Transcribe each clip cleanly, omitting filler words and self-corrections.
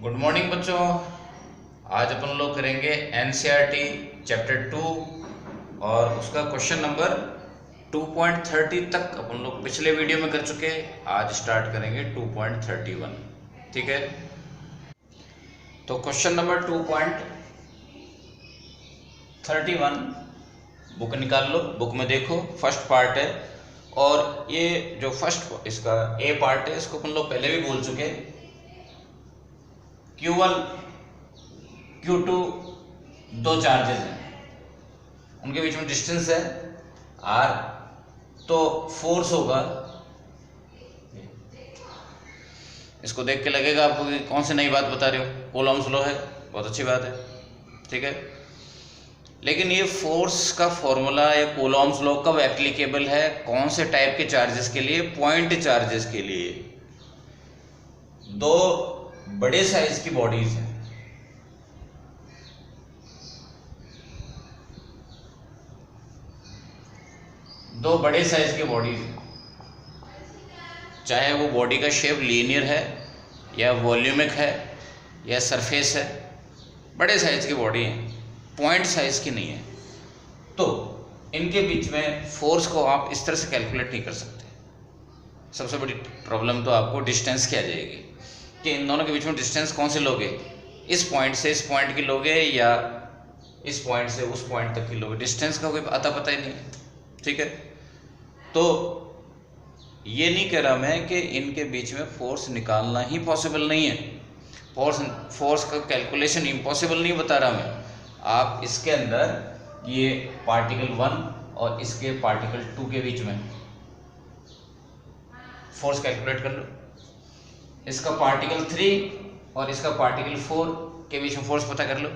Good morning बच्चों। आज अपन लोग करेंगे एनसीईआरटी चैप्टर 2 और उसका क्वेश्चन नंबर 2.30 तक अपन लोग पिछले वीडियो में कर चुके। आज स्टार्ट करेंगे 2.31। ठीक है, तो क्वेश्चन नंबर 2.31 बुक निकाल लो। बुक में देखो, फर्स्ट पार्ट है और ये जो फर्स्ट इसका ए पार्ट है इसको अपन लोग पहले भी बोल चुके। Q1 Q2 दो चार्जेस हैं, उनके बीच में डिस्टेंस है R, तो फोर्स होगा। इसको देख के लगेगा आपको कि कौन सी नई बात बता रहे हो, कूलॉम्स लॉ है, बहुत अच्छी बात है। ठीक है, लेकिन ये फोर्स का फॉर्मूला या कूलॉम्स लॉ कब एप्लीकेबल है, कौन से टाइप के चार्जेस के लिए? पॉइंट चार्जेस के लिए। दो बड़े साइज की बॉडीज हैं, दो बड़े साइज की बॉडीज हैं, चाहे वो बॉडी का शेप लीनियर है या वॉल्यूमिक है या सरफेस है, बड़े साइज की बॉडी है, पॉइंट साइज की नहीं है। तो इनके बीच में फोर्स को आप इस तरह से कैलकुलेट नहीं कर सकते। सबसे बड़ी प्रॉब्लम तो आपको डिस्टेंस की आ जाएगी कि इन दोनों के बीच में डिस्टेंस कौन से लोगे, इस पॉइंट से इस पॉइंट की लोगे या इस पॉइंट से उस पॉइंट तक की लोगे। डिस्टेंस का कोई अता पता ही नहीं है। ठीक है, तो ये नहीं कह रहा मैं कि इनके बीच में फोर्स निकालना ही पॉसिबल नहीं है, फोर्स का कैलकुलेशन इम्पॉसिबल नहीं बता रहा मैं। आप इसके अंदर ये पार्टिकल 1 और इसके पार्टिकल 2 के बीच में फोर्स कैलकुलेट कर लो, इसका पार्टिकल 3 और इसका पार्टिकल 4 के बीच में फोर्स पता कर लो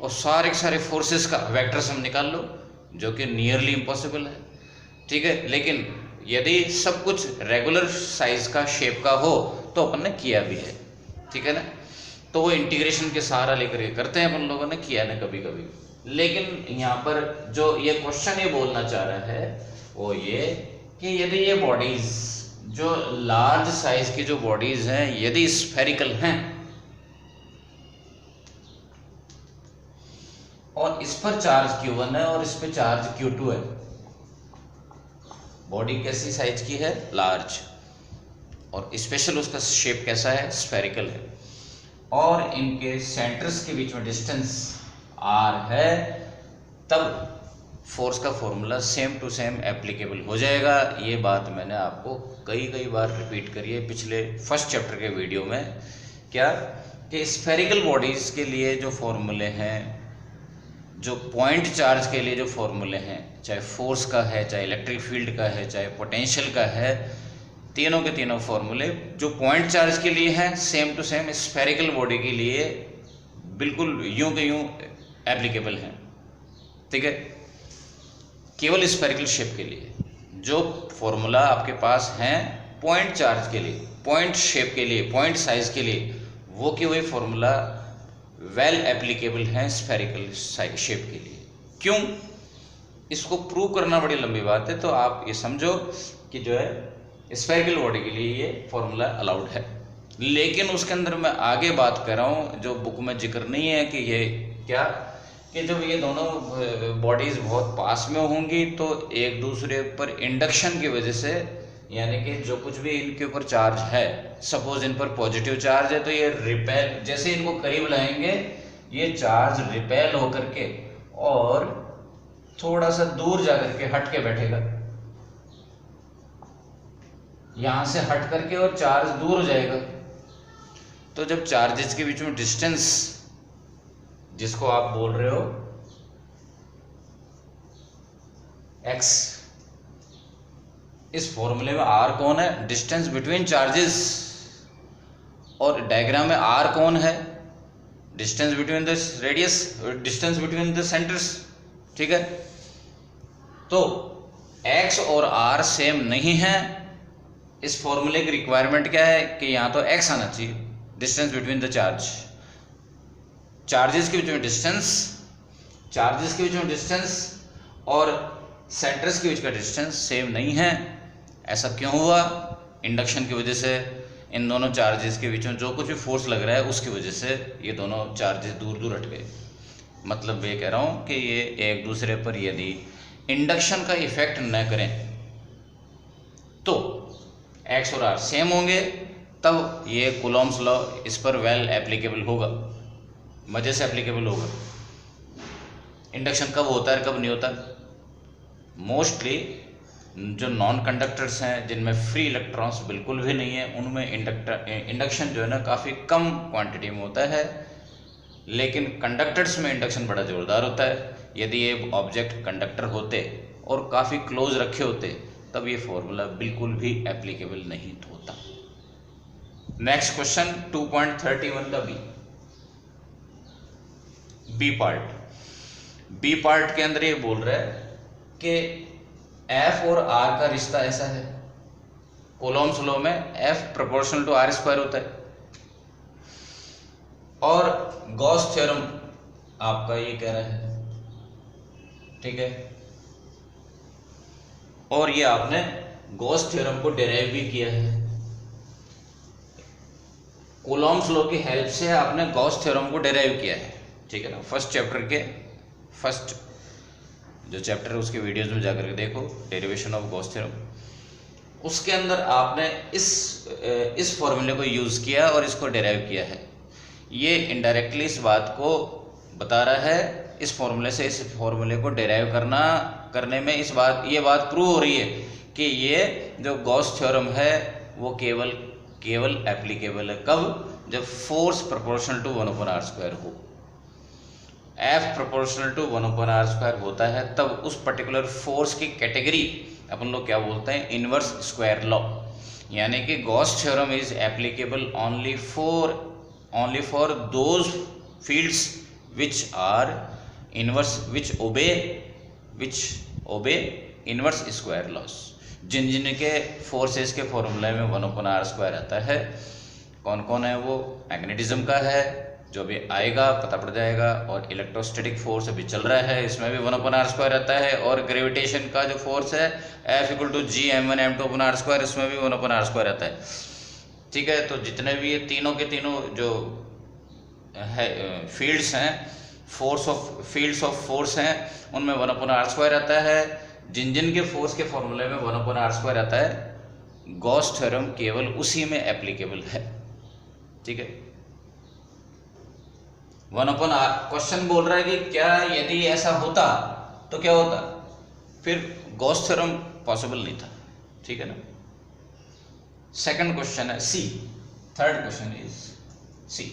और सारे के सारे फोर्सेस का वेक्टर सम निकाल लो, जो कि नियरली इम्पॉसिबल है। ठीक है, लेकिन यदि सब कुछ रेगुलर साइज का शेप का हो तो अपन ने किया भी है। ठीक है ना, तो वो इंटीग्रेशन के सहारा लेकर के करते हैं, अपन लोगों ने किया ना कभी कभी। लेकिन यहाँ पर जो ये क्वेश्चन ये बोलना चाह रहा है वो ये कि यदि ये बॉडीज जो लार्ज साइज की जो बॉडीज हैं यदि स्फेरिकल हैं और इस पर चार्ज Q1 है और इस पर चार्ज Q2 है, बॉडी कैसी साइज की है? लार्ज, और स्पेशल उसका शेप कैसा है? स्फेरिकल है, और इनके सेंटर्स के बीच में डिस्टेंस R है, तब फोर्स का formula same to same applicable हो जाएगा। ये बात मैंने आपको कई बार रिपीट करी है पिछले फर्स्ट चैप्टर के वीडियो में। क्या कि स्फेरिकल बॉडीज के लिए जो फॉर्मूले हैं, जो पॉइंट चार्ज के लिए जो फॉर्मूले हैं, चाहे फोर्स का है, चाहे इलेक्ट्रिक फील्ड का है, चाहे पोटेंशियल का है, तीनों के तीनों फॉर्मूले जो पॉइंट चार्ज के लिए हैं same to same spherical body के लिए बिल्कुल यूं के यूं एप्लीकेबल हैं। ठीक है, केवल स्फेरिकल शेप के लिए जो फॉर्मूला आपके पास हैं पॉइंट चार्ज के लिए, पॉइंट शेप के लिए, पॉइंट साइज के लिए, वो कि वही फॉर्मूला वेल एप्लीकेबल है स्फेरिकल शेप के लिए। क्यों? इसको प्रूव करना बड़ी लंबी बात है, तो आप ये समझो कि जो है स्फेरिकल बॉडी के लिए ये फॉर्मूला अलाउड है। लेकिन उसके अंदर मैं आगे बात कर रहा हूँ जो बुक में जिक्र नहीं है कि ये क्या, कि जब ये दोनों बॉडीज बहुत पास में होंगी तो एक दूसरे पर इंडक्शन की वजह से, यानी कि जो कुछ भी इनके ऊपर चार्ज है, सपोज इन पर पॉजिटिव चार्ज है, तो ये रिपेल, जैसे इनको करीब लाएंगे ये चार्ज रिपेल होकर के और थोड़ा सा दूर जाकर के हट के बैठेगा, यहां से हट करके और चार्ज दूर हो जाएगा। तो जब चार्जेस के बीच में डिस्टेंस जिसको आप बोल रहे हो x, इस फॉर्मूले में r कौन है? डिस्टेंस बिटवीन चार्जेस, और डायग्राम में r कौन है? Distance between the radius, distance between the centres. ठीक है, तो x और r सेम नहीं है। इस फॉर्मूले की रिक्वायरमेंट क्या है कि यहाँ तो x आना चाहिए, डिस्टेंस बिटवीन द चार्जेस के बीच में डिस्टेंस, चार्जेस के बीच में डिस्टेंस और सेंटर्स के बीच का डिस्टेंस सेम नहीं है। ऐसा क्यों हुआ? इंडक्शन की वजह से। इन दोनों चार्जेस के बीच में जो कुछ भी फोर्स लग रहा है उसकी वजह से ये दोनों चार्जेस दूर दूर हट गए। मतलब ये कह रहा हूँ कि ये एक दूसरे पर यदि इंडक्शन का इफेक्ट न करें तो एक्स और आर सेम होंगे, तब ये कूलॉम्स लॉ इस पर वेल एप्लीकेबल होगा, मज़े से एप्लीकेबल होगा। इंडक्शन कब होता है कब नहीं होता? मोस्टली जो नॉन कंडक्टर्स हैं जिनमें फ्री इलेक्ट्रॉन्स बिल्कुल भी नहीं है, उनमें इंडक्शन जो है ना काफ़ी कम क्वांटिटी में होता है, लेकिन कंडक्टर्स में इंडक्शन बड़ा ज़ोरदार होता है। यदि ये ऑब्जेक्ट कंडक्टर होते और काफ़ी क्लोज रखे होते तब ये फॉर्मूला बिल्कुल भी एप्लीकेबल नहीं होता। नेक्स्ट क्वेश्चन 2.31 का बी पार्ट के अंदर ये बोल रहा है कि एफ और आर का रिश्ता ऐसा है, कूलॉम्स लॉ में F proportional to R square होता है, और गॉस थ्योरम आपका ये कह रहा है, ठीक है। और ये आपने गॉस थ्योरम को डिराइव भी किया है, कूलॉम्स लॉ की हेल्प से आपने गॉस थ्योरम को डिराइव किया है, ठीक है ना। फर्स्ट चैप्टर के फर्स्ट जो चैप्टर है उसके वीडियोस में जाकर के देखो, डेरिवेशन ऑफ गॉस थ्योरम, उसके अंदर आपने इस फॉर्मूले को यूज़ किया और इसको डिराइव किया है। ये इनडायरेक्टली इस बात को बता रहा है, इस फॉर्मूले से इस फॉर्मूले को डिराइव करने में ये बात प्रूव हो रही है कि ये जो गॉस थ्योरम है वो केवल एप्लीकेबल है कब? जब फोर्स प्रोपोर्शनल टू 1/r² हो। F प्रोपोर्शनल टू 1/r² होता है तब उस पर्टिकुलर फोर्स की कैटेगरी अपन लोग क्या बोलते हैं? Inverse square law. यानी कि Gauss theorem is applicable only for those fields which are inverse which obey inverse square laws. जिनके फोर्सेस के फॉर्मूले में 1/r² आता है, कौन कौन है वो? मैग्नेटिज्म का है, जो भी आएगा पता पड़ जाएगा, और इलेक्ट्रोस्टैटिक फोर्स अभी चल रहा है इसमें भी 1/r² आता है, और ग्रेविटेशन का जो फोर्स है F = G(m1m2/r²), इसमें भी 1/r² आता है, ठीक है। तो जितने भी ये तीनों के तीनों जो है फील्ड्स हैं, फील्ड्स ऑफ फोर्स हैं, उनमें 1/r² आता है। जिन के फोर्स के फॉर्मूले में 1/r² आता है, गॉस थ्योरम केवल उसी में एप्लीकेबल है, ठीक है। 1/r क्वेश्चन बोल रहा है कि क्या यदि ऐसा होता तो क्या होता? फिर गॉस थ्योरम पॉसिबल नहीं था, ठीक है ना। सेकंड क्वेश्चन है C, third question is C.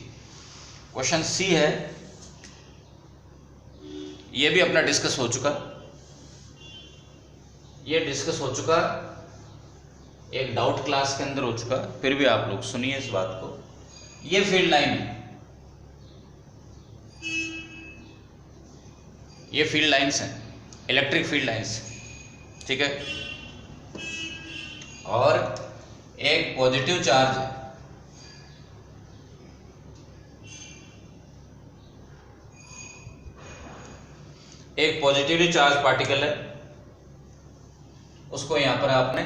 Question C है, ये भी अपना डिस्कस हो चुका, एक डाउट क्लास के अंदर हो चुका, फिर भी आप लोग सुनिए इस बात को। ये फील्ड लाइन है, ये फील्ड लाइंस हैं, इलेक्ट्रिक फील्ड लाइंस, ठीक है। और एक पॉजिटिव चार्ज है, एक पॉजिटिवली चार्ज पार्टिकल है, उसको यहां पर आपने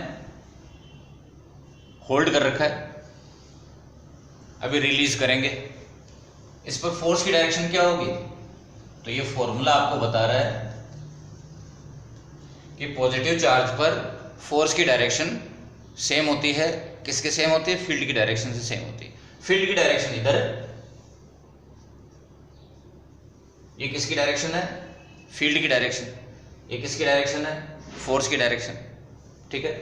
होल्ड कर रखा है, अभी रिलीज करेंगे। इस पर फोर्स की डायरेक्शन क्या होगी? तो ये फॉर्मूला आपको बता रहा है कि पॉजिटिव चार्ज पर फोर्स की डायरेक्शन सेम होती है। किसके सेम होती है? फील्ड की डायरेक्शन से सेम होती है। फील्ड की डायरेक्शन इधर है, ये किसकी डायरेक्शन है? फील्ड की डायरेक्शन। ये किसकी डायरेक्शन है? फोर्स की डायरेक्शन, ठीक है।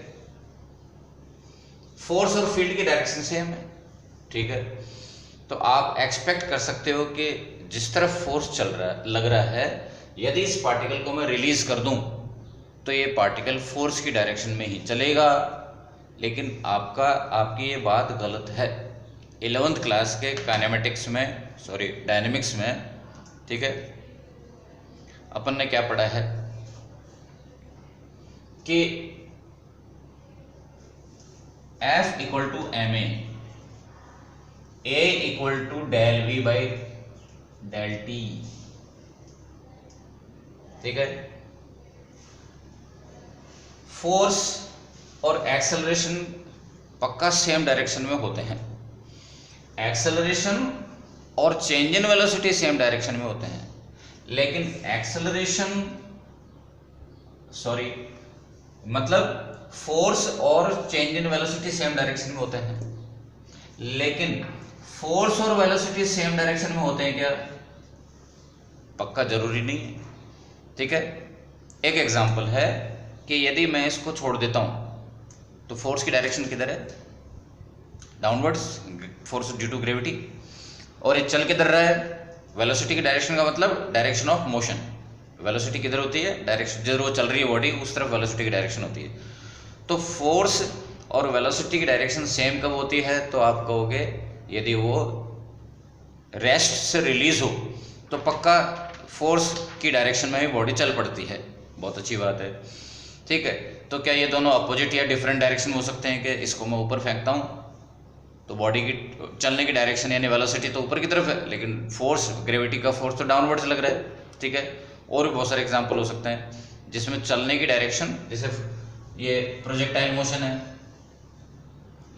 फोर्स और फील्ड की डायरेक्शन सेम है, ठीक है। तो आप एक्सपेक्ट कर सकते हो कि जिस तरफ फोर्स लग रहा है, यदि इस पार्टिकल को मैं रिलीज कर दूं तो ये पार्टिकल फोर्स की डायरेक्शन में ही चलेगा। लेकिन आपकी ये बात गलत है। 11th क्लास के डायनेमिक्स में, ठीक है, अपन ने क्या पढ़ा है कि F = ma, A = del V/del T, ठीक है। फोर्स और एक्सेलरेशन पक्का सेम डायरेक्शन में होते हैं। एक्सेलरेशन और change in velocity same direction में होते हैं, लेकिन मतलब फोर्स और change in velocity same direction में होते हैं, लेकिन फोर्स और वेलोसिटी सेम डायरेक्शन में होते हैं क्या? पक्का जरूरी नहीं है। ठीक है, एक एग्जांपल है कि यदि मैं इसको छोड़ देता हूं तो फोर्स की डायरेक्शन किधर है? Downwards, force due to gravity. और ये चल किधर रहा है? वेलोसिटी की डायरेक्शन का मतलब डायरेक्शन ऑफ मोशन। वेलोसिटी किधर होती है? डायरेक्शन, जिधर वो चल रही है बॉडी उस तरफ वेलोसिटी की डायरेक्शन होती है। तो फोर्स और वेलोसिटी की डायरेक्शन सेम कब होती है? तो आप कहोगे यदि वो रेस्ट से रिलीज हो तो पक्का फोर्स की डायरेक्शन में ही बॉडी चल पड़ती है। बहुत अच्छी बात है। ठीक है, तो क्या ये दोनों अपोजिट या डिफरेंट डायरेक्शन हो सकते हैं? कि इसको मैं ऊपर फेंकता हूँ तो बॉडी की चलने की डायरेक्शन यानी वेलोसिटी तो ऊपर की तरफ है, लेकिन फोर्स, ग्रेविटी का फोर्स तो डाउनवर्ड्स लग रहा है। ठीक है, और भी बहुत सारे एग्जांपल हो सकते हैं जिसमें चलने की डायरेक्शन, जैसे ये प्रोजेक्टाइल मोशन है,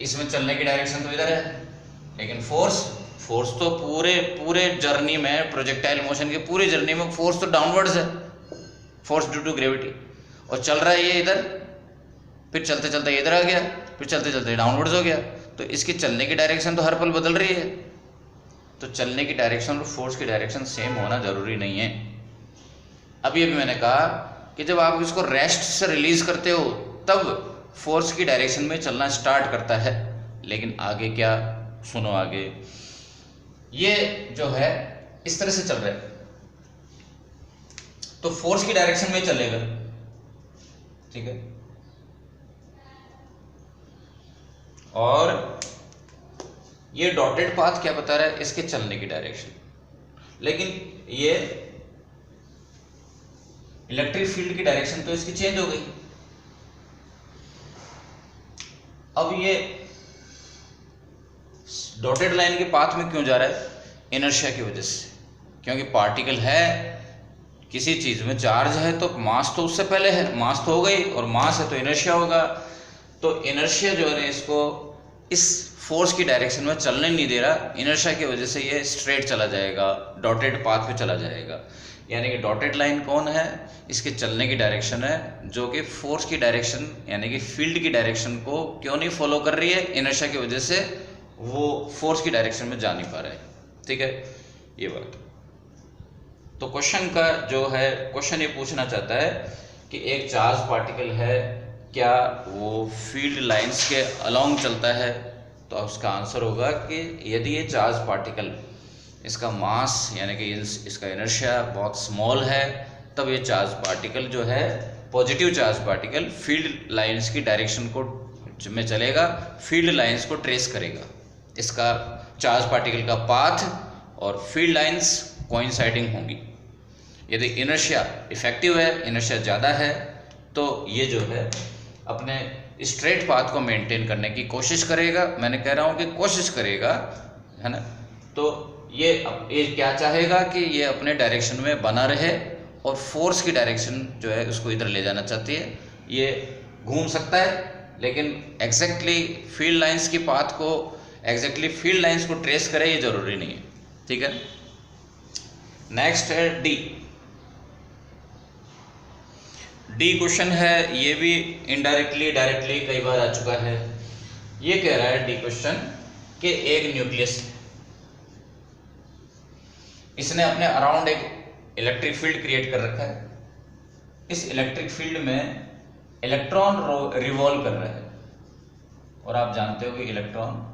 इसमें चलने की डायरेक्शन तो इधर है, लेकिन फोर्स तो पूरे जर्नी में, प्रोजेक्टाइल मोशन की पूरी जर्नी में फोर्स तो डाउनवर्ड्स है, फोर्स ड्यू टू ग्रेविटी। और चल रहा है ये इधर, फिर चलते चलते इधर आ गया, फिर चलते चलते डाउनवर्ड्स हो गया, तो इसकी चलने की डायरेक्शन तो हर पल बदल रही है। तो चलने की डायरेक्शन और फोर्स की डायरेक्शन सेम होना जरूरी नहीं है। अभी मैंने कहा कि जब आप इसको रेस्ट से रिलीज करते हो तब फोर्स की डायरेक्शन में चलना स्टार्ट करता है, लेकिन आगे क्या? सुनो आगे, ये जो है इस तरह से चल रहा है तो फोर्स की डायरेक्शन में चलेगा। ठीक है, और ये डॉटेड पाथ क्या बता रहा है? इसके चलने की डायरेक्शन। लेकिन ये इलेक्ट्रिक फील्ड की डायरेक्शन तो इसकी चेंज हो गई। अब ये डॉटेड लाइन के पाथ में क्यों जा रहा है? इनर्शिया की वजह से, क्योंकि पार्टिकल है, किसी चीज में चार्ज है तो मास तो उससे पहले है, मास तो हो गई, और मास है तो इनर्शिया होगा। तो इनर्शिया जो है इसको इस फोर्स की डायरेक्शन में चलने नहीं दे रहा। इनर्शिया की वजह से ये स्ट्रेट चला जाएगा, डॉटेड पाथ पे चला जाएगा। यानी कि डॉटेड लाइन कौन है? इसके चलने की डायरेक्शन है, जो कि फोर्स की डायरेक्शन यानी कि फील्ड की डायरेक्शन को क्यों नहीं फॉलो कर रही है? इनर्शिया की वजह से वो फोर्स की डायरेक्शन में जा नहीं पा रहा है। ठीक है, ये बात। तो क्वेश्चन का जो है, क्वेश्चन ये पूछना चाहता है कि एक चार्ज पार्टिकल है, क्या वो फील्ड लाइंस के अलोंग चलता है? तो उसका आंसर होगा कि यदि ये चार्ज पार्टिकल, इसका मास यानी कि इसका इनर्शिया बहुत स्मॉल है, तब ये चार्ज पार्टिकल जो है, positive charge particle, field lines की डायरेक्शन को में चलेगा, फील्ड लाइंस को ट्रेस करेगा। इसका चार्ज पार्टिकल का पाथ और फील्ड लाइंस कोइंसाइडिंग होंगी। यदि इनर्शिया इफेक्टिव है, इनर्शिया ज़्यादा है, तो ये जो है अपने स्ट्रेट पाथ को मेंटेन करने की कोशिश करेगा। मैंने कह रहा हूँ कि कोशिश करेगा, है ना। तो ये क्या चाहेगा कि ये अपने डायरेक्शन में बना रहे, और फोर्स की डायरेक्शन जो है उसको इधर ले जाना चाहती है। ये घूम सकता है, लेकिन एग्जैक्टली फील्ड लाइंस की पाथ को, एग्जैक्टली फील्ड लाइंस को ट्रेस करे, ये जरूरी नहीं है। ठीक है, नेक्स्ट है डी। डी क्वेश्चन है, ये भी इनडायरेक्टली डायरेक्टली कई बार आ चुका है। ये कह रहा है डी क्वेश्चन कि एक न्यूक्लियस है, इसने अपने अराउंड एक इलेक्ट्रिक फील्ड क्रिएट कर रखा है। इस इलेक्ट्रिक फील्ड में इलेक्ट्रॉन रिवॉल्व कर रहा है, और आप जानते हो कि इलेक्ट्रॉन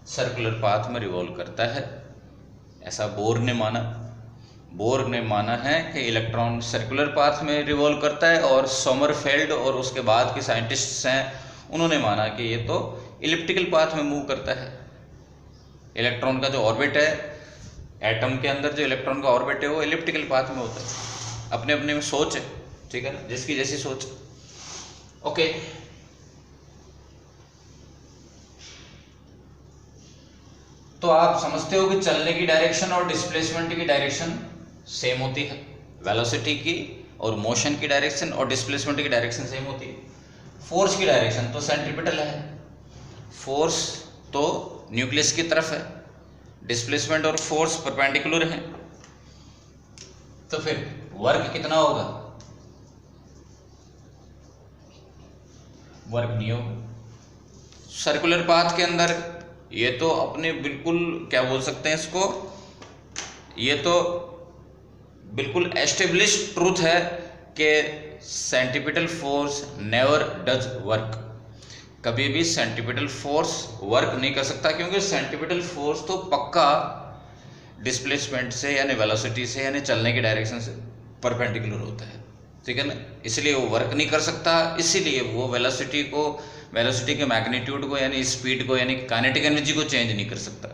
सर्कुलर पाथ में रिवॉल्व करता है। ऐसा बोर ने माना है कि इलेक्ट्रॉन सर्कुलर पाथ में रिवॉल्व करता है, और सोमरफेल्ड और उसके बाद के साइंटिस्ट्स हैं, उन्होंने माना कि ये तो इलिप्टिकल पाथ में मूव करता है। इलेक्ट्रॉन का जो ऑर्बिट है, एटम के अंदर जो इलेक्ट्रॉन का ऑर्बिट है, वो इलिप्टिकल पाथ में होता है। अपने अपने में सोच है, ठीक है ना, जिसकी जैसी सोच। ओके, तो आप समझते हो कि चलने की डायरेक्शन और डिस्प्लेसमेंट की डायरेक्शन सेम होती है, वेलोसिटी की और मोशन की डायरेक्शन और डिस्प्लेसमेंट की डायरेक्शन सेम होती है। फोर्स की डायरेक्शन तो सेंट्रीपिटल है, फोर्स तो न्यूक्लियस की तरफ है, डिस्प्लेसमेंट और फोर्स परपेंडिकुलर है, तो फिर वर्क कितना होगा? वर्क नहीं होगा। सर्कुलर पाथ के अंदर ये तो अपने बिल्कुल क्या बोल सकते हैं इसको, ये तो बिल्कुल एस्टेब्लिश्ड ट्रूथ है कि centripetal force never does work. कभी भी सेंट्रीपिटल फोर्स वर्क नहीं कर सकता, क्योंकि सेंट्रीपिटल फोर्स तो पक्का डिस्प्लेसमेंट से यानी वेलोसिटी से यानी चलने की डायरेक्शन से परपेंडिकुलर होता है, ठीक है ना। इसलिए वो वर्क नहीं कर सकता, इसीलिए वो वेलोसिटी के मैग्नीट्यूड को यानी स्पीड को यानी काइनेटिक एनर्जी को चेंज नहीं कर सकता।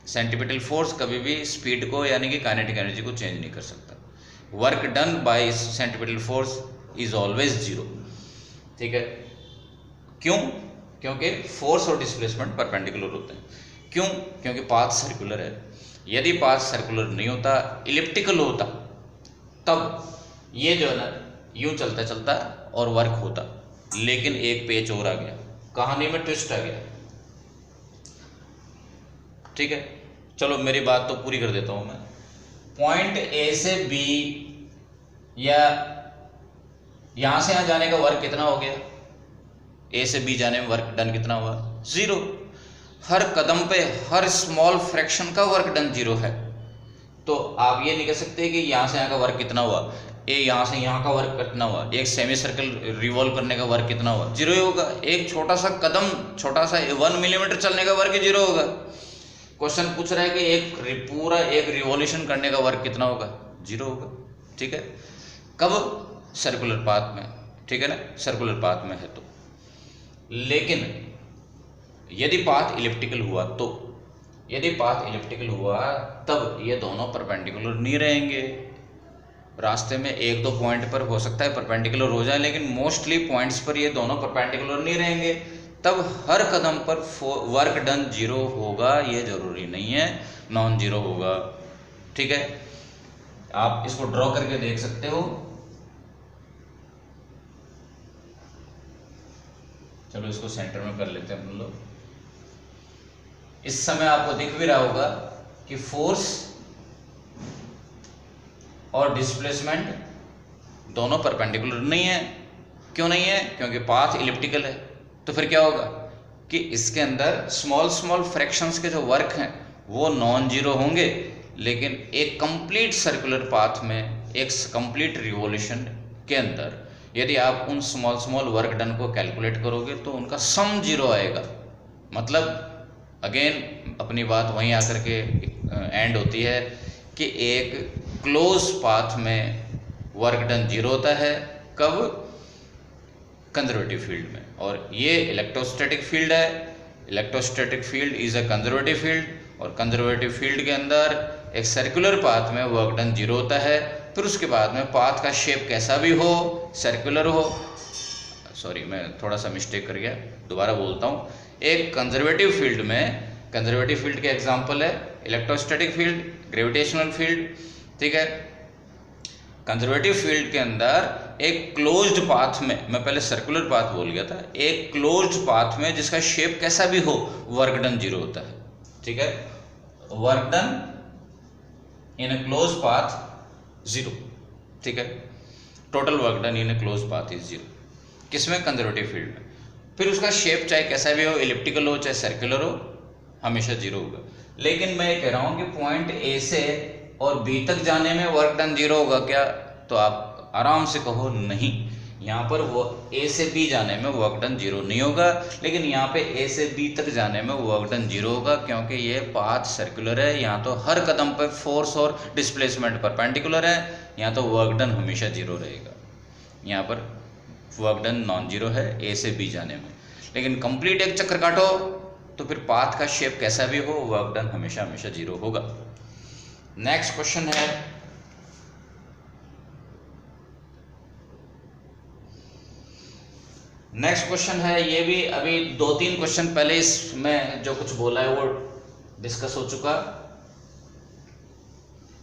सेंट्रीपिटल फोर्स कभी भी स्पीड को यानी कि काइनेटिक एनर्जी को चेंज नहीं कर सकता। Work done by centripetal force is always zero, ठीक है। क्यों? क्योंकि फोर्स और डिस्प्लेसमेंट परपेंडिकुलर होते हैं। क्यों? क्योंकि पाथ सर्कुलर है। यदि पाथ सर्कुलर नहीं होता, इलिप्टिकल होता, तब ये जो है ना यूं चलता चलता और वर्क होता, लेकिन एक पेच और आ गया, कहानी में ट्विस्ट आ गया, ठीक है। चलो मेरी बात तो पूरी कर देता हूं मैं। पॉइंट ए से बी या यहां से यहां जाने का वर्क कितना हो गया? ए से बी जाने में वर्क डन कितना हुआ? जीरो। हर कदम पे हर स्मॉल फ्रैक्शन का वर्क डन जीरो है। तो आप ये नहीं कह सकते कि यहां से यहां का वर्क कितना हुआ, ए यहां से यहां का वर्क कितना हुआ, एक सेमी सर्कल रिवॉल्व करने का वर्क कितना हुआ, जीरो ही होगा। एक छोटा सा कदम, छोटा सा 1 मिलीमीटर चलने का वर्क जीरो होगा। क्वेश्चन पूछ रहा है कि एक पूरा एक रिवॉल्यूशन करने का वर्क कितना होगा? जीरो होगा, ठीक है। कब? सर्कुलर पाथ में, ठीक है ना, सर्कुलर पाथ में है तो। लेकिन यदि पाथ इलिप्टिकल हुआ तो, यदि पाथ इलिप्टिकल हुआ तब ये दोनों परपेंडिकुलर नहीं रहेंगे। रास्ते में एक दो पॉइंट पर हो सकता है परपेंडिकुलर हो जाए, लेकिन मोस्टली पॉइंट्स पर ये दोनों परपेंडिकुलर नहीं रहेंगे। तब हर कदम पर वर्क डन जीरो होगा, ये जरूरी नहीं है, नॉन जीरो होगा, ठीक है। आप इसको ड्रॉ करके देख सकते हो। चलो इसको सेंटर में कर लेते हैं हम लोग। इस समय आपको दिख भी रहा होगा कि फोर्स और डिस्प्लेसमेंट दोनों परपेंडिकुलर नहीं है। क्यों नहीं है? क्योंकि पाथ इलिप्टिकल है। तो फिर क्या होगा कि इसके अंदर स्मॉल स्मॉल फ्रैक्शंस के जो वर्क हैं वो नॉन जीरो होंगे, लेकिन एक कंप्लीट सर्कुलर पाथ में, एक कंप्लीट रिवॉल्यूशन के अंदर यदि आप उन स्मॉल स्मॉल वर्क डन को कैलकुलेट करोगे तो उनका सम जीरो आएगा। मतलब अगेन अपनी बात वहीं आकर के एंड होती है कि एक क्लोज पाथ में वर्क डन जीरो होता है। कब? कंजर्वेटिव फील्ड में। और ये इलेक्ट्रोस्टैटिक फील्ड है। Electrostatic field is a conservative field, और कंजर्वेटिव फील्ड के अंदर एक सर्कुलर पाथ में वर्क डन जीरो होता है। फिर उसके बाद में पाथ का शेप कैसा भी हो, सर्कुलर हो, सॉरी मैं थोड़ा सा मिस्टेक कर गया, दोबारा बोलता हूँ। एक कंजर्वेटिव फील्ड में, कंजर्वेटिव फील्ड के एग्जांपल है इलेक्ट्रोस्टैटिक फील्ड, ग्रेविटेशनल फील्ड, ठीक है। कंजर्वेटिव फील्ड के अंदर एक क्लोज्ड पाथ में, मैं पहले सर्कुलर पाथ बोल गया था, एक क्लोज्ड पाथ में जिसका शेप कैसा भी हो वर्क डन जीरो होता है, ठीक है। Work done in a close path zero, ठीक है। Total work done in a close path is zero. किसमें? कंजर्वेटिव फील्ड में। फिर उसका शेप चाहे कैसा भी हो, इलिप्टिकल हो चाहे सर्कुलर हो, हमेशा जीरो होगा। लेकिन मैं ये कह रहा हूं कि पॉइंट ए से और बी तक जाने में वर्क डन जीरो होगा क्या? तो आप आराम से कहो नहीं। यहाँ पर वो ए से बी जाने में वर्क डन जीरो नहीं होगा, लेकिन यहाँ पे ए से बी तक जाने में वर्क डन जीरो होगा, क्योंकि ये पाथ सर्कुलर है। यहाँ तो हर कदम पर फोर्स और डिस्प्लेसमेंट परपेंडिकुलर है, यहाँ तो वर्क डन हमेशा जीरो रहेगा। यहाँ पर वर्क डन नॉन जीरो है ए से बी जाने में। लेकिन कंप्लीट एक चक्कर काटो तो फिर पाथ का शेप कैसा भी हो, वर्क डन हमेशा हमेशा जीरो होगा। नेक्स्ट क्वेश्चन है, नेक्स्ट क्वेश्चन है, ये भी अभी 2-3 क्वेश्चन पहले इसमें जो कुछ बोला है वो डिस्कस हो चुका।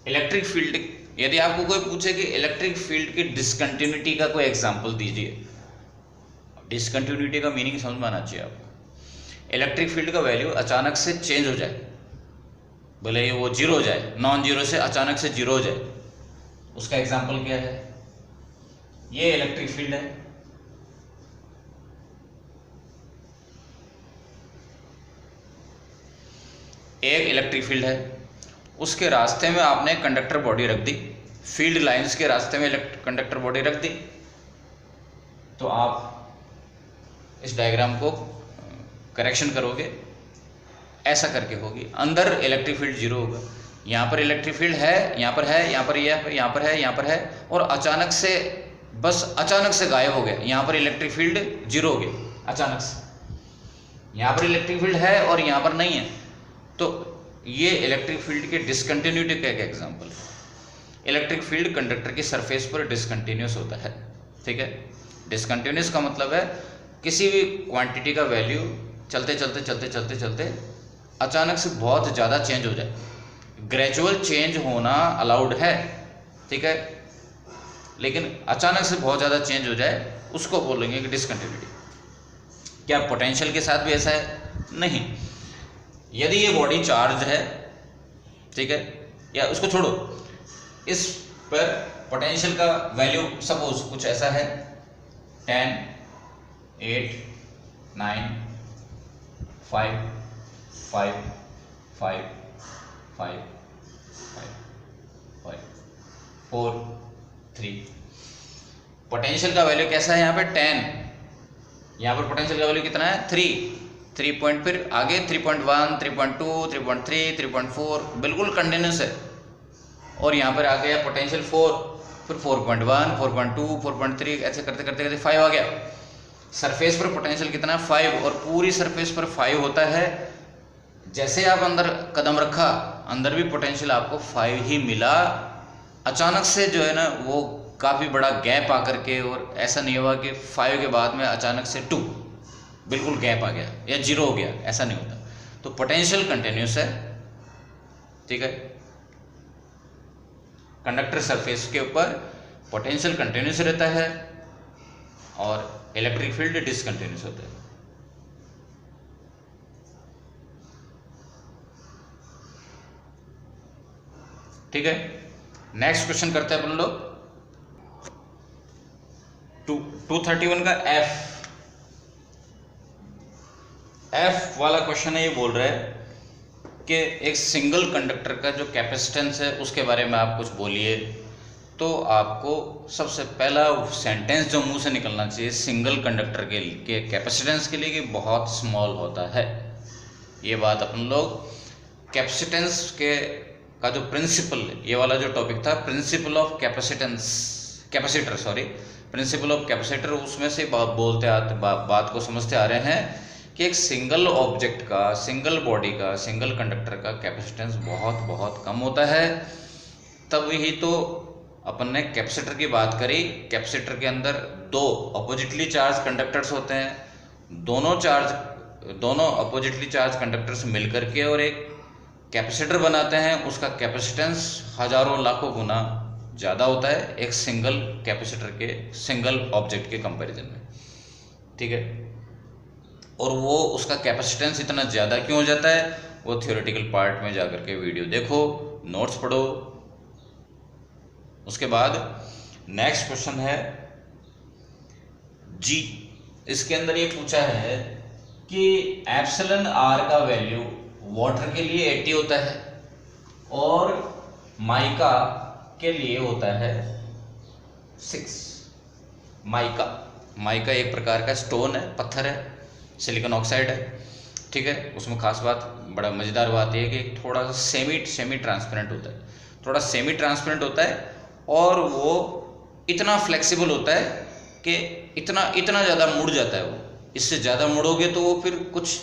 इलेक्ट्रिक फील्ड, यदि आपको कोई पूछे कि इलेक्ट्रिक फील्ड की डिसकंटिन्यूटी का कोई एग्जांपल दीजिए, डिसकंटिन्यूटी का मीनिंग समझ में आना चाहिए आपको। इलेक्ट्रिक फील्ड का वैल्यू अचानक से चेंज हो जाए, भले वो जीरो हो जाए, नॉन जीरो से अचानक से जीरो हो जाए, उसका एग्जाम्पल क्या है? ये इलेक्ट्रिक फील्ड है, एक इलेक्ट्रिक फील्ड है, उसके रास्ते में आपने कंडक्टर बॉडी रख दी, फील्ड लाइंस के रास्ते में कंडक्टर बॉडी रख दी, तो आप इस डायग्राम को करेक्शन करोगे, ऐसा करके होगी। अंदर इलेक्ट्रिक फील्ड जीरो होगा, यहाँ पर इलेक्ट्रिक फील्ड है, यहाँ पर है, यहाँ पर यहाँ पर है, यहाँ पर है, और अचानक से, बस अचानक से गायब हो गया। यहाँ पर इलेक्ट्रिक फील्ड जीरो हो गया अचानक से, यहाँ पर इलेक्ट्रिक फील्ड है और यहाँ पर नहीं है, तो ये इलेक्ट्रिक फील्ड के डिसकंटिन्यूटी का एक एग्जांपल है। इलेक्ट्रिक फील्ड कंडक्टर की सरफेस पर डिसकंटिन्यूस होता है, ठीक है। डिसकंटिन्यूस का मतलब है किसी भी क्वांटिटी का वैल्यू चलते चलते चलते चलते चलते अचानक से बहुत ज़्यादा चेंज हो जाए। ग्रेजुअल चेंज होना अलाउड है, ठीक है, लेकिन अचानक से बहुत ज़्यादा चेंज हो जाए उसको बोलेंगे कि डिसकंटिन्यूटी। क्या पोटेंशियल के साथ भी ऐसा है? नहीं। यदि ये बॉडी चार्ज है, ठीक है, या उसको छोड़ो, इस पर पोटेंशियल का वैल्यू सपोज कुछ ऐसा है 10, 8, 9, 5, 5, 5, 5, 5, 4, 3। पोटेंशियल का वैल्यू कैसा है यहाँ पे? 10। यहाँ पर पोटेंशियल का वैल्यू कितना है? 3 पॉइंट, फिर आगे 3.1, 3.2, 3.3, 3.4, बिल्कुल कंटिन्यूस है। और यहाँ पर आ गया पोटेंशियल 4, फिर 4.1, 4.2, 4.3, ऐसे करते करते करते 5 आ गया। सरफेस पर पोटेंशियल कितना है? 5, और पूरी सरफेस पर 5 होता है। जैसे आप अंदर कदम रखा, अंदर भी पोटेंशियल आपको 5 ही मिला। अचानक से जो है ना वो काफ़ी बड़ा गैप आकर के, और ऐसा नहीं हुआ कि 5 के बाद में अचानक से 2 बिल्कुल गैप आ गया या 0 हो गया, ऐसा नहीं होता। तो पोटेंशियल कंटिन्यूस है, ठीक है। कंडक्टर सरफेस के ऊपर पोटेंशियल कंटिन्यूस रहता है और इलेक्ट्रिक फील्ड डिसकंटिन्यूस होता है। ठीक है, नेक्स्ट क्वेश्चन करते हैं अपन लोग। 231 का एफ वाला क्वेश्चन है। ये बोल रहा है कि एक सिंगल कंडक्टर का जो कैपेसिटेंस है उसके बारे में आप कुछ बोलिए। तो आपको सबसे पहला सेंटेंस जो मुंह से निकलना चाहिए सिंगल कंडक्टर के कैपेसिटेंस के लिए कि बहुत स्मॉल होता है। ये बात अपन लोग कैपेसिटेंस का जो प्रिंसिपल, ये वाला जो टॉपिक था principle of principle of capacitor, उसमें से बोलते आते बात को समझते आ रहे हैं कि एक सिंगल ऑब्जेक्ट का, सिंगल बॉडी का, सिंगल कंडक्टर का कैपेसिटेंस बहुत बहुत कम होता है। तब ही तो अपन ने कैपेसिटर की बात करी। कैपेसिटर के अंदर 2 अपोजिटली चार्ज कंडक्टर्स होते हैं। दोनों अपोजिटली चार्ज कंडक्टर्स मिलकर के और एक कैपेसिटर बनाते हैं। उसका कैपेसिटेंस हजारों लाखों गुना ज़्यादा होता है एक सिंगल कैपेसिटर के, सिंगल ऑब्जेक्ट के कंपैरिजन में, ठीक है। और वो उसका कैपेसिटेंस इतना ज़्यादा क्यों हो जाता है, वो थियोरेटिकल पार्ट में जाकर के वीडियो देखो, नोट्स पढ़ो। उसके बाद नेक्स्ट क्वेश्चन है जी। इसके अंदर ये पूछा है कि एप्सिलॉन आर का वैल्यू वाटर के लिए 80 होता है और माइका के लिए होता है 6। माइका एक प्रकार का स्टोन है, पत्थर है, सिलिकॉन ऑक्साइड है, ठीक है। उसमें खास बात, बड़ा मज़ेदार बात यह है कि थोड़ा सा सेमी ट्रांसपेरेंट होता है, थोड़ा सेमी ट्रांसपेरेंट होता है और वो इतना फ्लेक्सिबल होता है कि इतना ज़्यादा मुड़ जाता है। वो इससे ज़्यादा मुड़ोगे तो वो फिर कुछ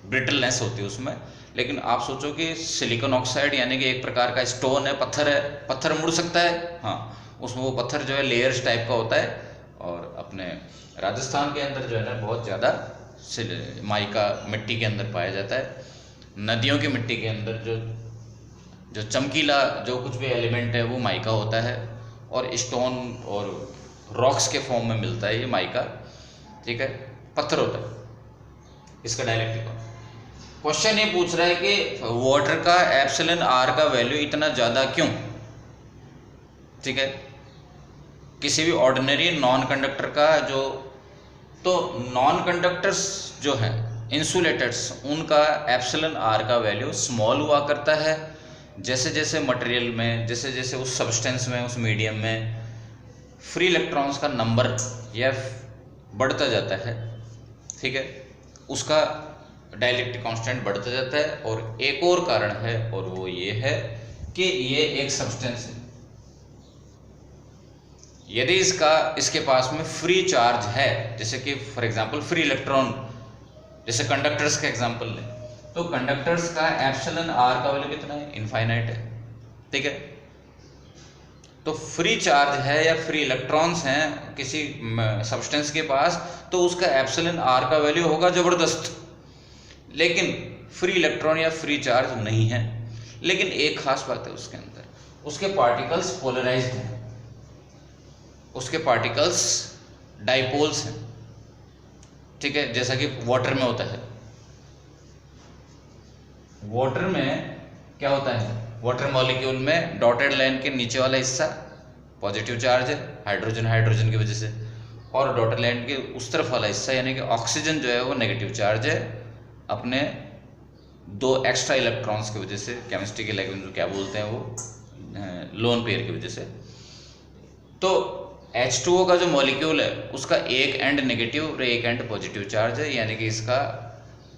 ब्रिटलनेस होती है उसमें। लेकिन आप सोचो कि सिलिकॉन ऑक्साइड यानी कि एक प्रकार का स्टोन है, पत्थर है, पत्थर मुड़ सकता है, हाँ। उसमें वो पत्थर जो है लेयर्स टाइप का होता है। और अपने राजस्थान के अंदर जो है ना बहुत ज़्यादा माइका मिट्टी के अंदर पाया जाता है। नदियों की मिट्टी के अंदर जो चमकीला जो कुछ भी एलिमेंट है वो माइका होता है और स्टोन और रॉक्स के फॉर्म में मिलता है ये माइका, ठीक है, पत्थर होता है। इसका डायलेक्ट्रिक क्वेश्चन ये पूछ रहा है कि वाटर का एप्सिलॉन आर का वैल्यू इतना ज़्यादा क्यों, ठीक है। किसी भी ऑर्डिनरी नॉन कंडक्टर का जो, तो नॉन कंडक्टर्स जो हैं इंसुलेटर्स, उनका एप्सिलॉन आर का वैल्यू स्मॉल हुआ करता है जैसे जैसे मटेरियल में, जैसे जैसे उस सब्सटेंस में, उस मीडियम में फ्री इलेक्ट्रॉन्स का नंबर या बढ़ता जाता है, ठीक है, उसका डाइलेक्ट्रिक कांस्टेंट बढ़ता जाता है। और एक और कारण है, और वो ये है कि ये एक सब्सटेंस है, यदि इसके पास में फ्री चार्ज है, जैसे कि फॉर एग्जांपल फ्री इलेक्ट्रॉन, जैसे कंडक्टर्स का एग्जांपल लें, तो कंडक्टर्स का एप्सिलॉन आर का वैल्यू कितना है, इनफाइनाइट है, ठीक है। तो फ्री चार्ज है या फ्री इलेक्ट्रॉन्स हैं किसी सब्सटेंस के पास, तो उसका एप्सिलॉन आर का वैल्यू होगा ज़बरदस्त। लेकिन फ्री इलेक्ट्रॉन या फ्री चार्ज नहीं है। लेकिन एक खास बात है उसके अंदर, उसके पार्टिकल्स पोलराइज्ड हैं, उसके पार्टिकल्स डाइपोल्स हैं, ठीक है, जैसा कि वाटर में होता है। वाटर में क्या होता है, वाटर मॉलिक्यूल में डॉटेड लाइन के नीचे वाला हिस्सा पॉजिटिव चार्ज है, हाइड्रोजन की वजह से, और डॉटेड लाइन के उस तरफ वाला हिस्सा यानी कि ऑक्सीजन जो है वो नेगेटिव चार्ज है, अपने 2 एक्स्ट्रा इलेक्ट्रॉन्स की वजह से, केमिस्ट्री के लैंग्वेज में क्या बोलते हैं वो, लोन पेयर की वजह से। तो H2O का जो मॉलिक्यूल है उसका एक एंड नेगेटिव और एक एंड पॉजिटिव चार्ज है, यानी कि इसका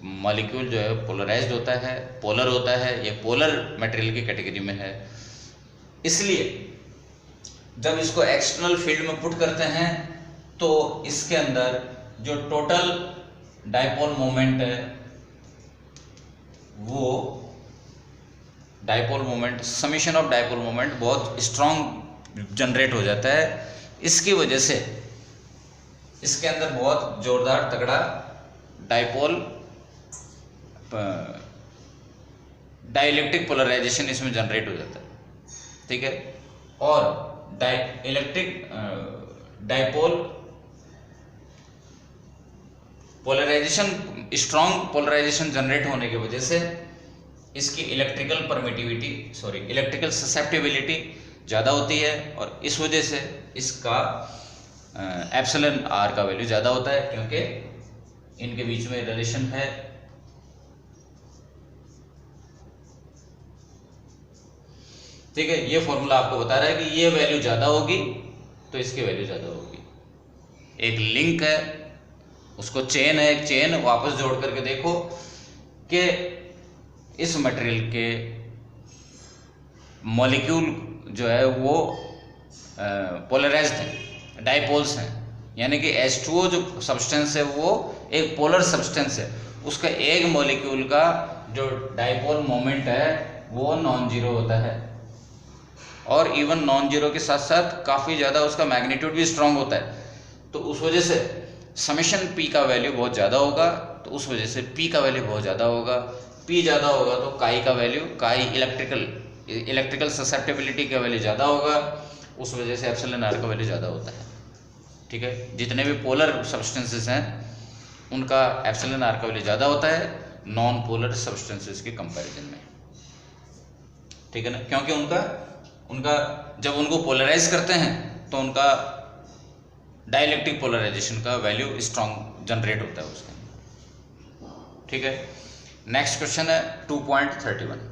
मॉलिक्यूल जो है पोलराइज्ड होता है, पोलर होता है, ये पोलर मटेरियल की कैटेगरी में है। इसलिए जब इसको एक्सटर्नल फील्ड में पुट करते हैं तो इसके अंदर जो टोटल डाइपोल मोमेंट है, वो dipole moment, summation of dipole moment बहुत स्ट्रॉन्ग जनरेट हो जाता है। इसकी वजह से इसके अंदर बहुत जोरदार तगड़ा डाइपोल डाइलेक्ट्रिक पोलराइजेशन इसमें जनरेट हो जाता है, ठीक है। और dipole polarisation, strong polarisation generate होने की वजह से इसकी इलेक्ट्रिकल ससेप्टिबिलिटी ज़्यादा होती है, और इस वजह से इसका एप्सिलॉन आर का वैल्यू ज़्यादा होता है, क्योंकि इनके बीच में रिलेशन है। ठीक है, ये फॉर्मूला आपको बता रहा है कि ये वैल्यू ज़्यादा होगी तो इसकी वैल्यू ज़्यादा होगी। एक लिंक है, उसको चेन है, एक चेन वापस जोड़ करके देखो कि इस मटेरियल के मॉलिक्यूल जो है वो पोलराइज्ड हैं, डाइपोल्स हैं, यानी कि H2O जो सब्सटेंस है वो एक पोलर सब्सटेंस है, उसका एक मॉलिक्यूल का जो डाइपोल मोमेंट है वो नॉन जीरो होता है, और इवन नॉन जीरो के साथ साथ काफ़ी ज़्यादा उसका मैग्नीट्यूड भी स्ट्रांग होता है। तो उस वजह से समेशन P का वैल्यू बहुत ज़्यादा होगा, तो उस वजह से P का वैल्यू बहुत ज़्यादा होगा। P ज़्यादा होगा तो काई का वैल्यू, काई इलेक्ट्रिकल ससेप्टिबिलिटी का वैल्यू ज़्यादा होगा, उस वजह से एप्सिलॉन आर का वैल्यू ज़्यादा होता है। ठीक है, जितने भी पोलर सब्सटेंसेस हैं उनका एप्सिलॉन आर का वैल्यू ज़्यादा होता है नॉन पोलर सब्सटेंसेस के कंपैरिजन में। ठीक है ना, क्योंकि उनका जब उनको पोलराइज करते हैं तो उनका डाइलेक्ट्रिक पोलराइजेशन का वैल्यू स्ट्रॉन्ग जनरेट होता है उसके। ठीक है, नेक्स्ट क्वेश्चन है 2.31।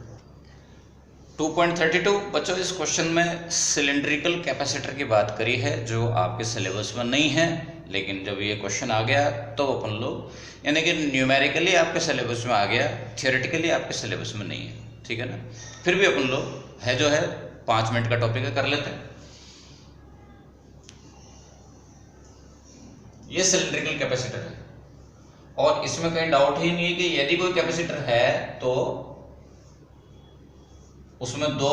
2.32 बच्चों, इस क्वेश्चन में सिलेंड्रिकल कैपेसिटर की बात करी है जो आपके सिलेबस में नहीं है, लेकिन जब ये क्वेश्चन आ गया तो अपन लोग, यानी कि न्यूमेरिकली आपके सिलेबस में आ गया, थियोरेटिकली आपके सिलेबस में नहीं है। ठीक है ना, फिर भी अपन लोग है जो है 5 मिनट का टॉपिक है, कर लेते हैं। ये सिलेंड्रिकल कैपेसिटर है और इसमें कहीं डाउट ही नहीं है कि यदि कोई कैपेसिटर है तो उसमें 2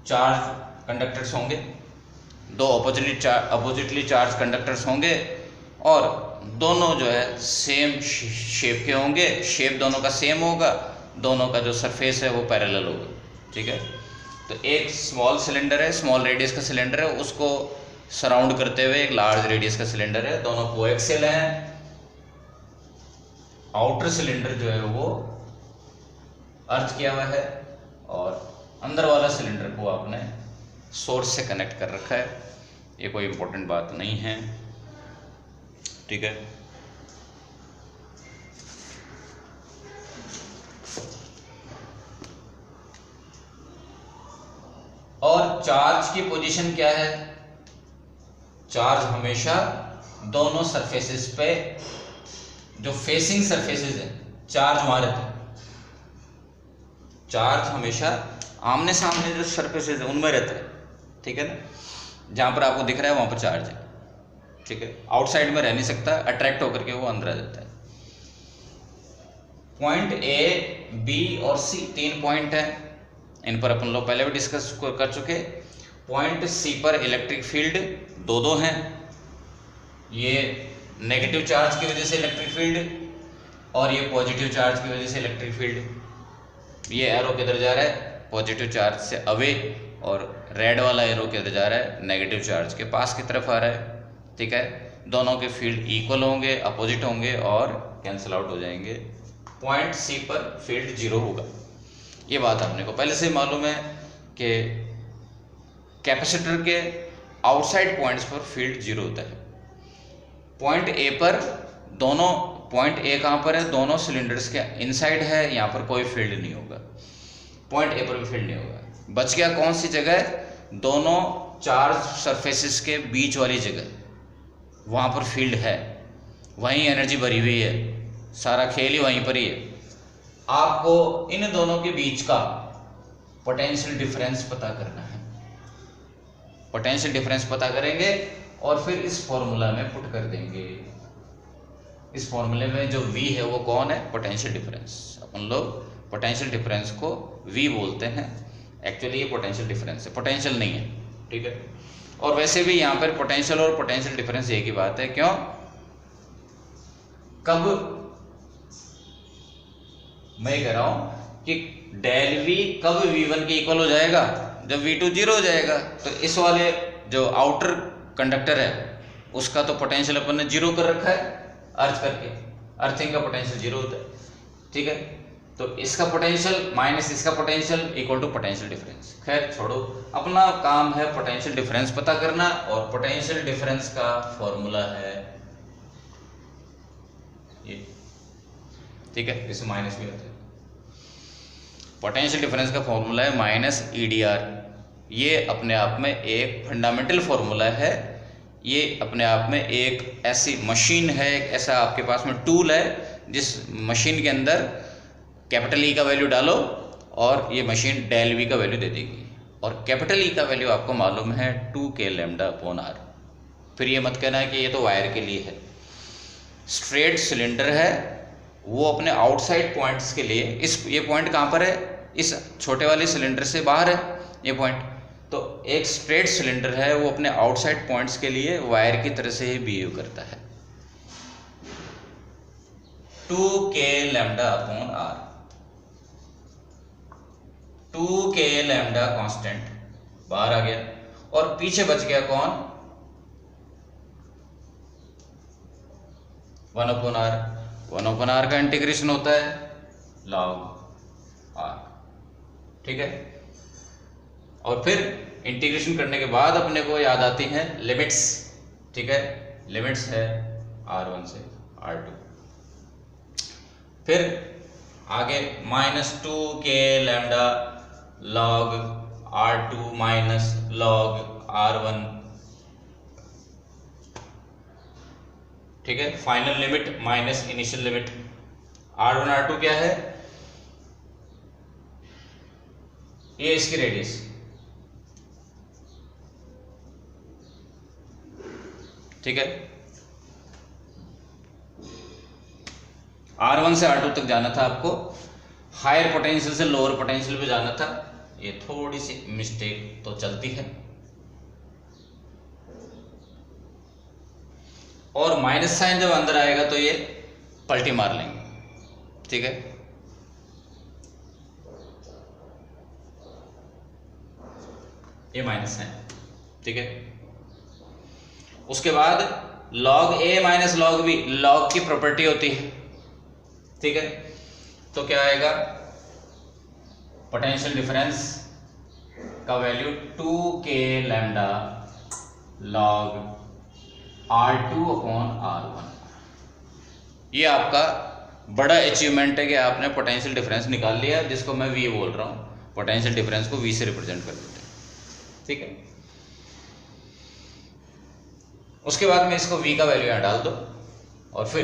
चार्ज कंडक्टर्स होंगे, 2 अपोजिटली चार्ज कंडक्टर्स होंगे, और दोनों जो है सेम शेप के होंगे, शेप दोनों का सेम होगा, दोनों का जो सरफेस है वो पैरेलल होगा। ठीक है, तो एक स्मॉल सिलेंडर है, स्मॉल रेडियस का सिलेंडर है, उसको सराउंड करते हुए एक लार्ज रेडियस का सिलेंडर है, दोनों कोएक्सियल हैं, आउटर सिलेंडर जो है वो अर्थ किया हुआ है और अंदर वाला सिलेंडर को आपने सोर्स से कनेक्ट कर रखा है। ये कोई इंपॉर्टेंट बात नहीं है, ठीक है। और चार्ज की पोजीशन क्या है? चार्ज हमेशा दोनों सरफेसेस पे, जो फेसिंग सरफेसेस है, चार्ज वहां रहता है। चार्ज हमेशा आमने सामने जो सरफेसेस है उनमें रहता है, ठीक है ना। जहां पर आपको दिख रहा है वहां पर चार्ज है, ठीक है। आउटसाइड में रह नहीं सकता, अट्रैक्ट होकर के वो अंदर आ जाता है। पॉइंट ए, बी और सी, 3 पॉइंट है। इन पर अपन लोग पहले भी डिस्कस कर चुके। पॉइंट सी पर इलेक्ट्रिक फील्ड दो हैं। ये नेगेटिव चार्ज की वजह से इलेक्ट्रिक फील्ड और ये पॉजिटिव चार्ज की वजह से इलेक्ट्रिक फील्ड। ये एरो किधर जा रहा है? पॉजिटिव चार्ज से अवे, और रेड वाला एरो किधर जा रहा है? नेगेटिव चार्ज के पास की तरफ आ रहा है, ठीक है। दोनों के फील्ड इक्वल होंगे, अपोजिट होंगे और कैंसिल आउट हो जाएंगे। पॉइंट सी पर फील्ड 0 होगा। ये बात अपने को पहले से मालूम है कि कैपेसिटर के आउटसाइड पॉइंट्स पर फील्ड 0 होता है। पॉइंट ए पर दोनों, पॉइंट ए कहाँ पर है? दोनों सिलेंडर्स के इनसाइड है, यहाँ पर कोई फील्ड नहीं होगा। पॉइंट ए पर भी फील्ड नहीं होगा। बच गया कौन सी जगह? दोनों चार्ज सरफेसेस के बीच वाली जगह, वहाँ पर फील्ड है, वहीं एनर्जी भरी हुई है, सारा खेल ही वहीं पर ही है। आपको इन दोनों के बीच का पोटेंशियल डिफरेंस पता करना है। पोटेंशियल डिफरेंस पता करेंगे और फिर इस फॉर्मूला में पुट कर देंगे। इस फॉर्मूले में जो V है वो कौन है? Potential difference. अपन लोग पोटेंशियल डिफरेंस को V बोलते हैं, एक्चुअली ये पोटेंशियल डिफरेंस है, पोटेंशियल नहीं है, ठीक है। और वैसे भी यहाँ पर पोटेंशियल और पोटेंशियल डिफरेंस एक ही बात है। क्यों? कब मैं कह रहा हूं कि डेल V कब V1 के इक्वल हो जाएगा? जब V2 0 हो जाएगा। तो इस वाले जो आउटर कंडक्टर है उसका तो पोटेंशियल अपन ने 0 कर रखा है, अर्थ करके। अर्थिंग का पोटेंशियल 0 होता है, ठीक है। तो इसका पोटेंशियल माइनस इसका potential equal to potential difference. खैर छोड़ो, अपना काम है पोटेंशियल डिफरेंस पता करना, और पोटेंशियल डिफरेंस का फॉर्मूला है ये, ठीक है। इसे माइनस भी आता है। पोटेंशियल डिफरेंस का फॉर्मूला है माइनस EDR। ये अपने आप में एक फंडामेंटल फॉर्मूला है। ये अपने आप में एक ऐसी मशीन है, एक ऐसा आपके पास में टूल है जिस मशीन के अंदर कैपिटल E का वैल्यू डालो और ये मशीन डेल V का वैल्यू दे देगी। और कैपिटल E का वैल्यू आपको मालूम है 2K λ/R। फिर ये मत कहना कि ये तो वायर के लिए है। स्ट्रेट सिलेंडर है, वो अपने आउटसाइड पॉइंट्स के लिए, ये पॉइंट कहाँ पर है? इस छोटे वाले सिलेंडर से बाहर है ये पॉइंट। तो एक स्ट्रेट सिलेंडर है, वो अपने आउटसाइड पॉइंट्स के लिए वायर की तरह से ही बिहेव करता है। 2K λ/R, 2K λ कांस्टेंट बाहर आ गया, और पीछे बच गया कौन? 1/R। 1/R का इंटीग्रेशन होता है log R, ठीक है। और फिर इंटीग्रेशन करने के बाद अपने को याद आती हैं लिमिट्स, ठीक है। लिमिट्स है R1 से R2। फिर आगे -2K λ log R2 minus log R1, ठीक है। Final limit minus initial limit. R1 R2 क्या है? ये इसकी रेडियस, ठीक है। R1 से R2 तक जाना था आपको, हायर पोटेंशियल से लोअर पोटेंशियल पे जाना था। ये थोड़ी सी मिस्टेक तो चलती है, और माइनस साइन जब अंदर आएगा तो ये पलटी मार लेंगे, ठीक है। ये माइनस है, ठीक है। उसके बाद log A minus log B, log की प्रॉपर्टी होती है, ठीक है, तो क्या आएगा, पोटेंशियल डिफरेंस का value 2k lambda log R2 upon R1। ये आपका बड़ा अचीवमेंट है कि आपने पोटेंशियल डिफरेंस निकाल लिया, जिसको मैं V बोल रहा हूँ। पोटेंशियल डिफरेंस को V से रिप्रेजेंट कर देते हैं, ठीक है। उसके बाद में इसको V का वैल्यू यहाँ डाल दो और फिर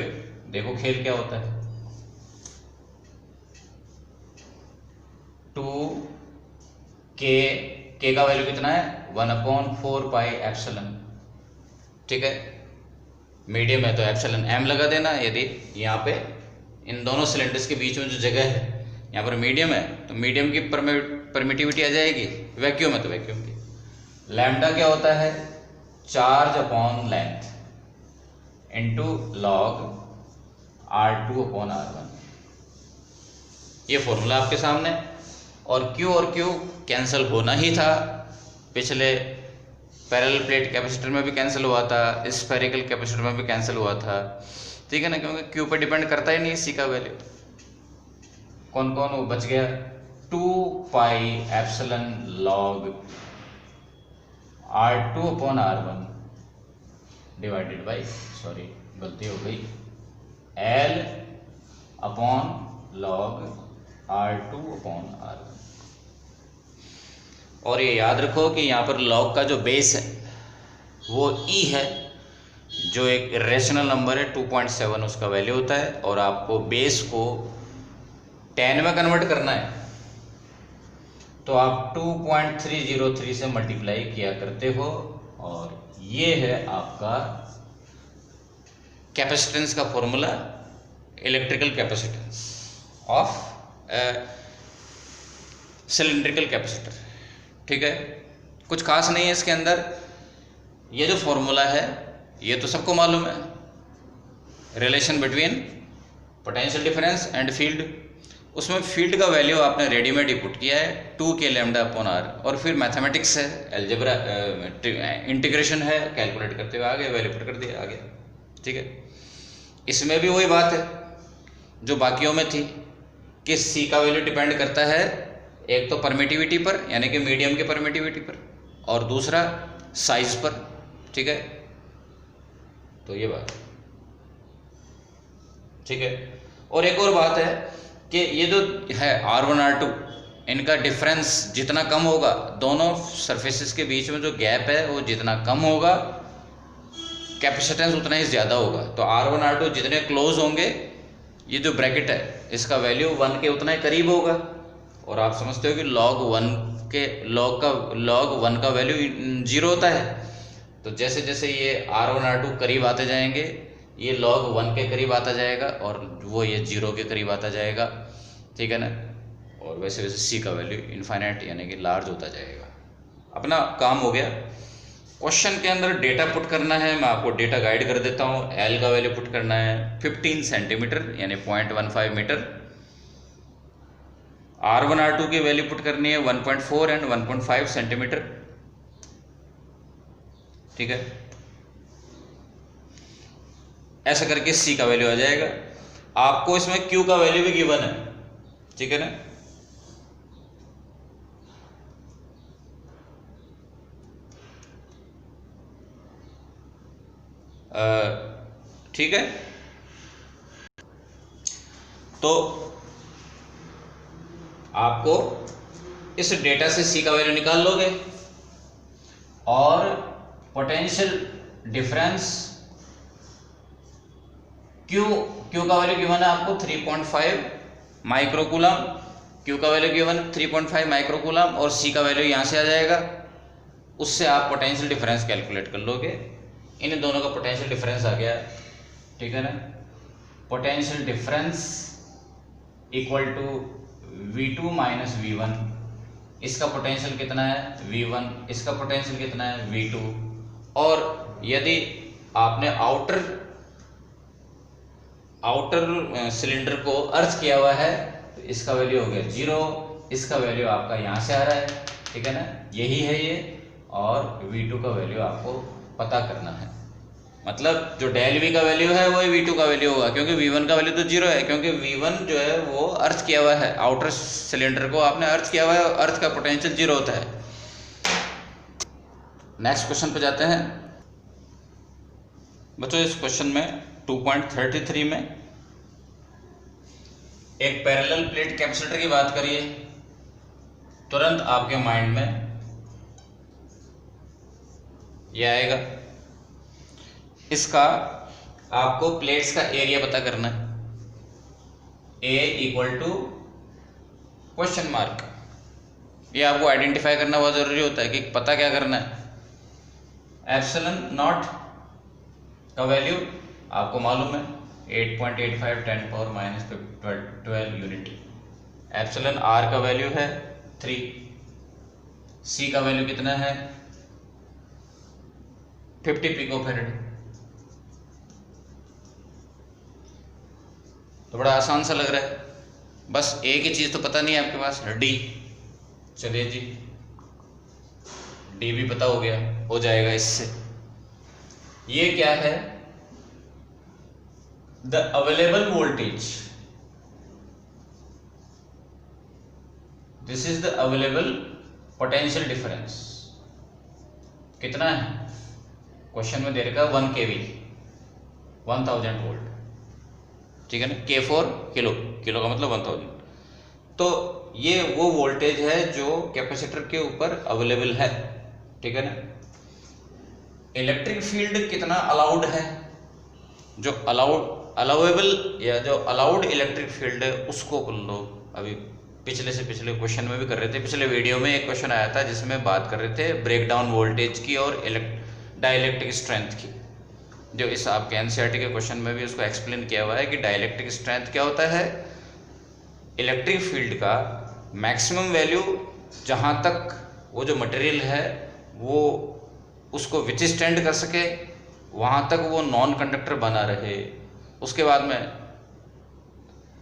देखो खेल क्या होता है। 2k का वैल्यू कितना है, 1/4 पाई एप्सिलॉन, ठीक है। मीडियम है तो एप्सिलॉन m लगा देना। यदि यहाँ पे इन दोनों सिलेंडर्स के बीच में जो जगह है यहाँ पर मीडियम है तो मीडियम की परमिटिविटी आ जाएगी, वैक्यूम है तो वैक्यूम की। लैम्डा क्या होता है, charge upon length into log R2 upon R1। ये फॉर्मूला आपके सामने, और Q और Q कैंसिल होना ही था। पिछले पैरेलल प्लेट कैपेसिटर में भी कैंसिल हुआ था, स्फेरिकल कैपेसिटर में भी कैंसिल हुआ था, ठीक है ना, क्योंकि Q पर डिपेंड करता ही नहीं C का वैल्यू। कौन कौन वो बच गया, 2 pi epsilon log R2 upon R1 divided by, sorry गलती हो गई, L upon log R2 upon R1। और ये याद रखो कि यहाँ पर लॉग का जो बेस है वो E है, जो एक रेशनल नंबर है 2.7 उसका वैल्यू होता है, और आपको बेस को 10 में कन्वर्ट करना है तो आप 2.303 से मल्टीप्लाई किया करते हो, और ये है आपका कैपेसिटेंस का formula, electrical capacitance of cylindrical capacitor, ठीक है। कुछ खास नहीं है इसके अंदर। ये जो फॉर्मूला है ये तो सबको मालूम है, relation between potential difference and field. उसमें फील्ड का वैल्यू आपने रेडीमेड ही पुट किया है 2k लैम्डा अपॉन r, और फिर मैथमेटिक्स है, अलजेब्रा इंटीग्रेशन है, कैलकुलेट करते हुए आगे वैल्यू पुट कर दिया आगे, ठीक है। इसमें भी वही बात है जो बाकियों में थी कि C का वैल्यू डिपेंड करता है एक तो परमिटिविटी पर, यानी कि मीडियम के परमिटिविटी पर, और दूसरा साइज पर, ठीक है। तो ये बात, ठीक है। और एक और बात है कि ये जो है R1 R2, इनका डिफरेंस जितना कम होगा, दोनों सरफेसेस के बीच में जो गैप है वो जितना कम होगा, कैपेसिटेंस उतना ही ज़्यादा होगा। तो R1 R2 जितने क्लोज होंगे, ये जो ब्रैकेट है इसका वैल्यू 1 के उतना ही करीब होगा। और आप समझते हो कि log 1 का वैल्यू 0 होता है, तो जैसे जैसे ये R1 R2 करीब आते जाएंगे, ये log 1 के करीब आता जाएगा, और वो ये 0 के करीब आता जाएगा, ठीक है ना। और वैसे वैसे C का वैल्यू इनफाइनाइट यानी कि लार्ज होता जाएगा। अपना काम हो गया। क्वेश्चन के अंदर डेटा पुट करना है, मैं आपको डेटा गाइड कर देता हूँ। L का वैल्यू पुट करना है 15 सेंटीमीटर यानी 0.15 मीटर। R1 R2 की वैल्यू पुट करनी है 1.4 एंड 1.5 सेंटीमीटर, ठीक है। ऐसा करके C का वैल्यू आ जाएगा। आपको इसमें Q का वैल्यू भी गिवन है, ठीक है ना। ठीक है, तो आपको इस डेटा से C का वैल्यू निकाल लोगे, और पोटेंशियल डिफरेंस Q का वैल्यू गिवन है आपको 3.5 माइक्रोकूलम। Q का वैल्यू गिवन 3.5 माइक्रोकूलम, और C का वैल्यू यहाँ से आ जाएगा। उससे आप पोटेंशियल डिफरेंस कैलकुलेट कर लोगे। इन दोनों का पोटेंशियल डिफरेंस आ गया, ठीक है ना। Potential difference equal to V2 minus V1। इसका पोटेंशियल कितना है V1, इसका पोटेंशियल कितना है V2। और यदि आपने आउटर सिलेंडर को अर्थ किया हुआ है तो इसका वैल्यू हो गया 0, इसका वैल्यू आपका यहाँ से आ रहा है, ठीक है ना, यही है ये। और V2 का वैल्यू आपको पता करना है, मतलब जो डेल वी का वैल्यू है वही V2 का वैल्यू होगा, क्योंकि V1 का वैल्यू तो 0 है, क्योंकि V1 जो है वो अर्थ किया हुआ है, आउटर सिलेंडर को आपने अर्थ किया हुआ है, अर्थ का पोटेंशियल 0 होता है। नेक्स्ट क्वेश्चन पे जाते हैं बच्चों। इस क्वेश्चन में 2.33 में एक पैरेलल प्लेट कैपेसिटर की बात करिए, तुरंत आपके माइंड में ये आएगा। इसका आपको प्लेट्स का एरिया पता करना है, A equal to question mark. ये आपको आइडेंटिफाई करना बहुत जरूरी होता है कि पता क्या करना है। एप्सिलॉन नॉट का वैल्यू आपको मालूम है 8.85 10⁻⁻12 यूनिट। एप्सिलॉन आर का वैल्यू है 3। सी का वैल्यू कितना है 50 पिकोफैरेड। तो बड़ा आसान सा लग रहा है, बस एक ही चीज तो पता नहीं है आपके पास, डी। चलिए जी, डी भी पता हो गया, हो जाएगा इससे। ये क्या है, the available voltage, this is the available potential difference. कितना है क्वेश्चन में दे रखा है 1 kV, 1000 वोल्ट, ठीक है ना। K4 किलो, किलो का मतलब 1000। तो ये वो वोल्टेज है जो कैपेसिटर के ऊपर अवेलेबल है, ठीक है ना। इलेक्ट्रिक फील्ड कितना अलाउड है, जो अलाउेबल या जो अलाउड इलेक्ट्रिक फील्ड है उसको कर लो। अभी पिछले क्वेश्चन में भी कर रहे थे, पिछले वीडियो में एक क्वेश्चन आया था जिसमें बात कर रहे थे ब्रेकडाउन वोल्टेज की और डाइलेक्ट्रिक स्ट्रेंथ की। जो इस आपके एनसीईआरटी के क्वेश्चन में भी उसको एक्सप्लेन किया हुआ है कि डाइलेक्ट्रिक स्ट्रेंथ क्या होता है, इलेक्ट्रिक फील्ड का मैक्सिमम वैल्यू जहाँ तक वो जो मटेरियल है वो उसको विथस्टैंड कर सके, वहाँ तक वो नॉन कंडक्टर बना रहे। उसके बाद में